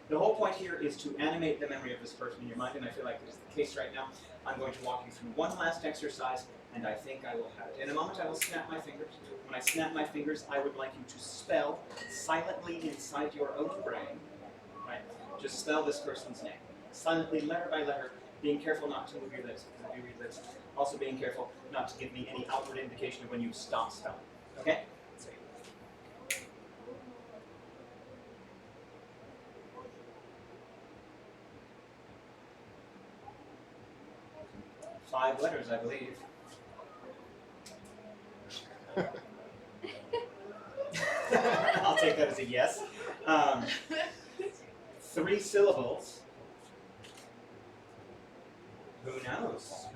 The whole point here is to animate the memory of this person in your mind, and I feel like this is the case right now. I'm going to walk you through one last exercise, and I think I will have it. In a moment, I will snap my fingers. When I snap my fingers, I would like you to spell silently inside your own brain, right? Just spell this person's name. Silently, letter by letter, being careful not to move your lips, because if you read lips, also being careful not to give me any outward indication of when you stop spelling. Okay? So, 5 letters, I believe. I'll take that as a yes. 3 syllables. Who knows?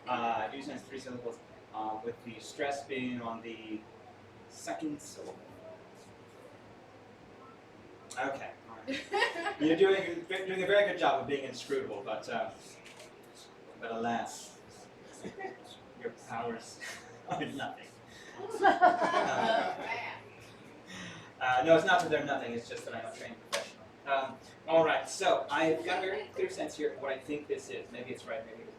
I do sense 3 syllables, with the stress being on the second syllable. Okay, all right. You're doing a very good job of being inscrutable, but alas, your powers are nothing. No, it's not that they're nothing, it's just that I'm a trained professional. All right, so I've got a very clear sense here of what I think this is. Maybe it's right, maybe it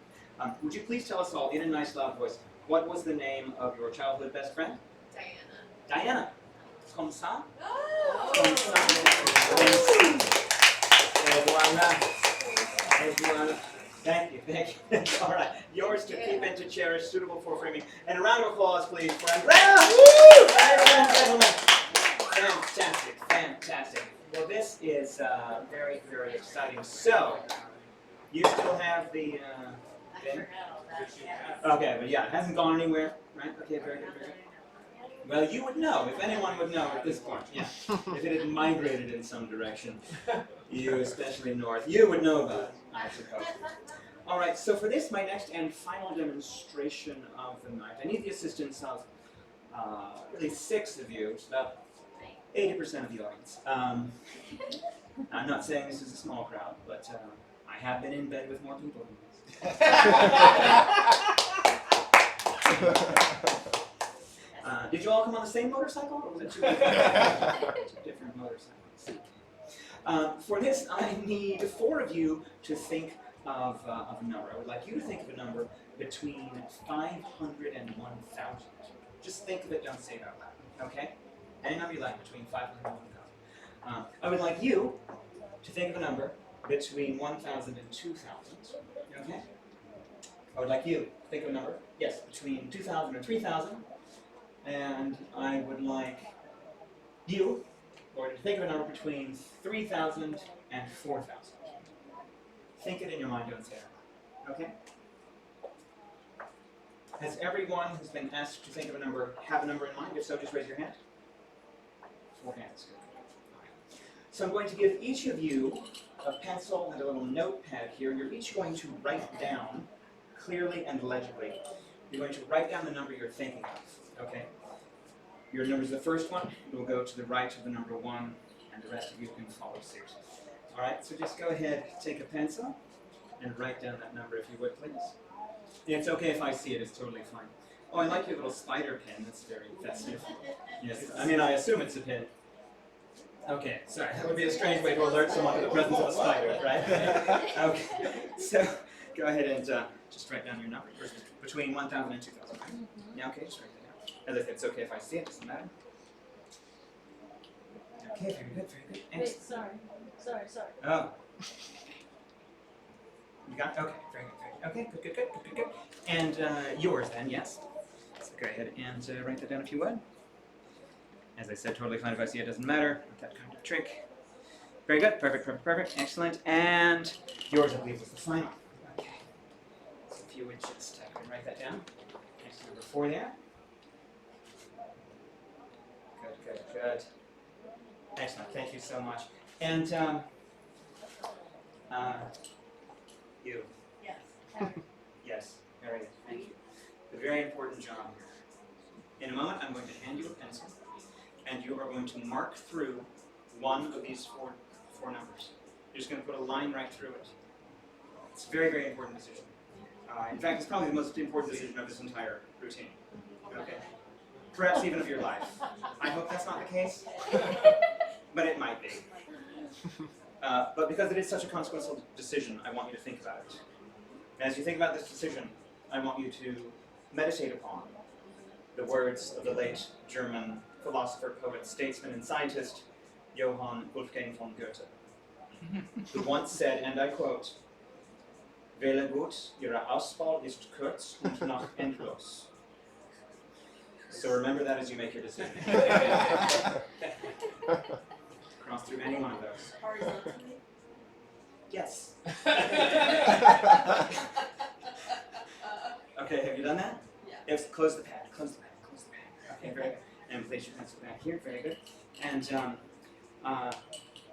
isn't. Would you please tell us all, in a nice loud voice, what was the name of your childhood best friend? Diana. Diana. Comme ça? Oh. Comme ça. Et voilà. Et voilà. Thank you. All right, yours to keep and to cherish, suitable for framing. And a round of applause, please, for Andrea. Woo! Ladies and gentlemen. Fantastic. Well, this is very, very exciting. So, you still have the thing? Okay, but yeah, it hasn't gone anywhere, right? Okay, very good. Well, you would know, if anyone would know at this point, yeah. If it had migrated in some direction, you, especially north, you would know about it, I suppose. All right, so for this, my next and final demonstration of the night, I need the assistance of really 6 of you, so about 80% of the audience. I'm not saying this is a small crowd, but I have been in bed with more people than this. Did you all come on the same motorcycle, or was it 2 different motorcycles? For this, I need 4 of you to think of a number. I would like you to think of a number between 500 and 1,000. Just think of it, don't say it out loud, okay? Any number you like between 500 and 1,000. I would like you to think of a number between 1,000 and 2,000, okay? I would like you to think of a number, yes, between 2,000 and 3,000. And I would like you to think of a number between 3,000 and 4,000. Think it in your mind, don't say it, okay? Has everyone who's been asked to think of a number have a number in mind? If so, just raise your hand. 4 hands. So I'm going to give each of you a pencil and a little notepad here. You're each going to write down clearly and legibly. You're going to write down the number you're thinking of, okay? Your number is the first one. It will go to the right of the number 1, and the rest of you can follow suit. All right, so just go ahead, take a pencil, and write down that number if you would, please. It's okay if I see it, it's totally fine. Oh, I like your little spider pin, that's very festive. Yes, I mean, I assume it's a pin. Okay, sorry, that would be a strange way to alert someone to the presence of a spider, right? Okay, so go ahead and just write down your number. Between 1,000 and 2,000, right? Yeah, okay, just write that down. As I said, it's okay if I see it, doesn't matter. Okay, very good, very good. Wait, sorry. Oh. You got okay, very good, very good. Okay, good. And yours then, yes. So go ahead and write that down if you would. As I said, totally fine if I see it, doesn't matter. That kind of trick. Very good, perfect, excellent. And yours, I believe, was the final. Okay. So if you would just write that down. Next number 4 there. Good. Excellent, thank you so much. And you. Yes. Yes, very good, thank you. A very important job here. In a moment, I'm going to hand you a pencil, and you are going to mark through one of these four numbers. You're just going to put a line right through it. It's a very, very important decision. In fact, it's probably the most important decision of this entire routine. Okay. Perhaps even of your life. I hope that's not the case, but it might be. But because it is such a consequential decision, I want you to think about it. And as you think about this decision, I want you to meditate upon the words of the late German philosopher, poet, statesman, and scientist, Johann Wolfgang von Goethe, who once said, and I quote, "Wähle gut, ihre Auswahl ist kurz und noch endlos." So remember that as you make your decision. Cross through any one of those. Horizontally? Yes. Okay, have you done that? Yeah. Yes, close the pad. Okay, very good. And place your pencil back here, very good. And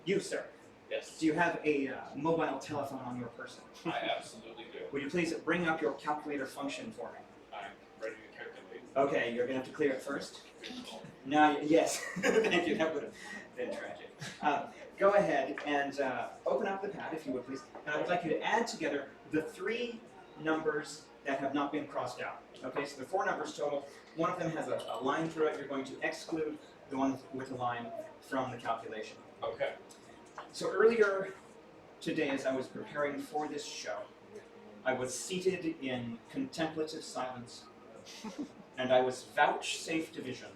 you, sir, Yes, do you have a mobile telephone on your person? I absolutely do. Would you please bring up your calculator function for me? I'm ready to calculate. Okay, you're going to have to clear it first. Now, yes, thank you, that would have been tragic. Go ahead and open up the pad, if you would please, and I would like you to add together the 3 numbers that have not been crossed out. Okay, so the 4 numbers total, one of them has a line through it. You're going to exclude the one with a line from the calculation. Okay. So earlier today, as I was preparing for this show, I was seated in contemplative silence, and I was vouchsafed a vision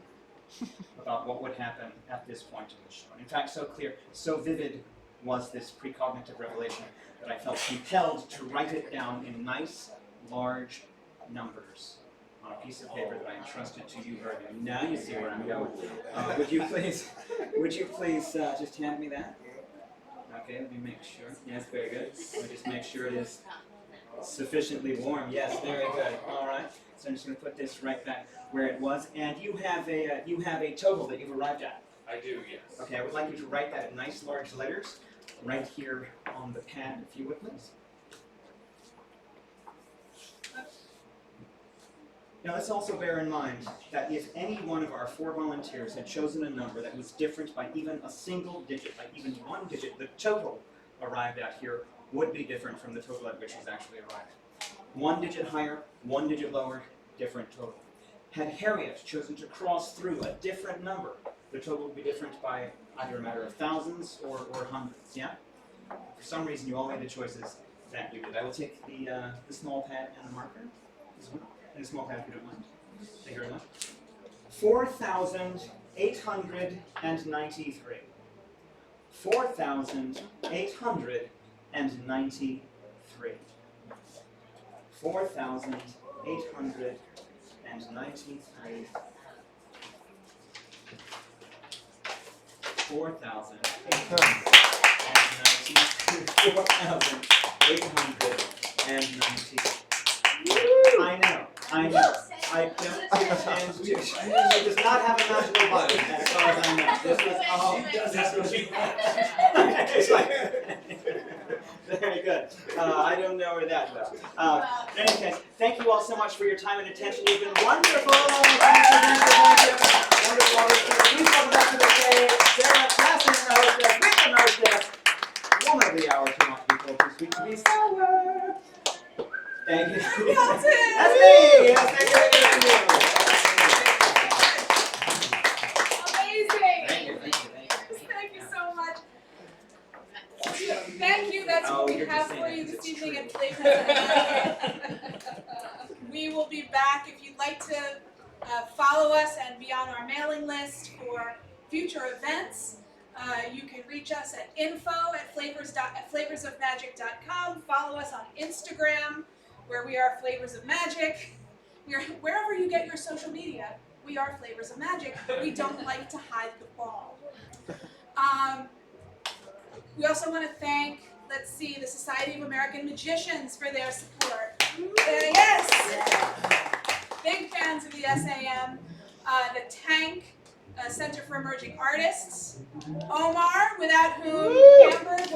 about what would happen at this point in the show. And in fact, so clear, so vivid was this precognitive revelation that I felt compelled to write it down in nice, large numbers on a piece of paper that I entrusted to you earlier. Now you see where I'm going. Would you please just hand me that? Okay, let me make sure. Yes, very good. Let me just make sure it is sufficiently warm. Yes, very good. All right. So I'm just going to put this right back where it was. And you have a total that you've arrived at. I do, yes. Okay, I would like you to write that in nice large letters right here on the pad, if you would, please. Now let's also bear in mind that if any one of our 4 volunteers had chosen a number that was different by even a single digit, by even 1 digit, the total arrived at here would be different from the total at which he's actually arrived. 1 digit higher, 1 digit lower, different total. Had Harriet chosen to cross through a different number, the total would be different by either a matter of thousands or hundreds, yeah? For some reason, you all made the choices that you did. I will take the small pad and the marker, this one, and the small pad if you don't mind. Thank you very much. 4,893. 4,893. 4,893. 4,893. I know. I don't intend to. She does not have a magical button, as far as I know. This was all. She does have what she wants. It's like, very good. I don't know her that well. In any case, thank you all so much for your time and attention. You've been wonderful. Thank you. Wonderful, wonderful. Please welcome back to the stage, Sara Crasson, the hostess, with the hostess, woman of the hour to not be told too sweet to be sour. Thank you. Walton! That's me. Yes, thank you. Amazing! Thank you. Thank you so much. Thank you. That's what we you're have just for saying you that 'cause this it's evening true. at Flavors of Magic. We will be back. If you'd like to follow us and be on our mailing list for future events, you can reach us at info@flavorsofmagic.com. Follow us on Instagram, where we are Flavors of Magic. We are wherever you get your social media. We are Flavors of Magic. We don't like to hide the ball. We also want to thank, the Society of American Magicians for their support. Yes! Big fans of the SAM. The Tank Center for Emerging Artists. Omar, without whom Bamberg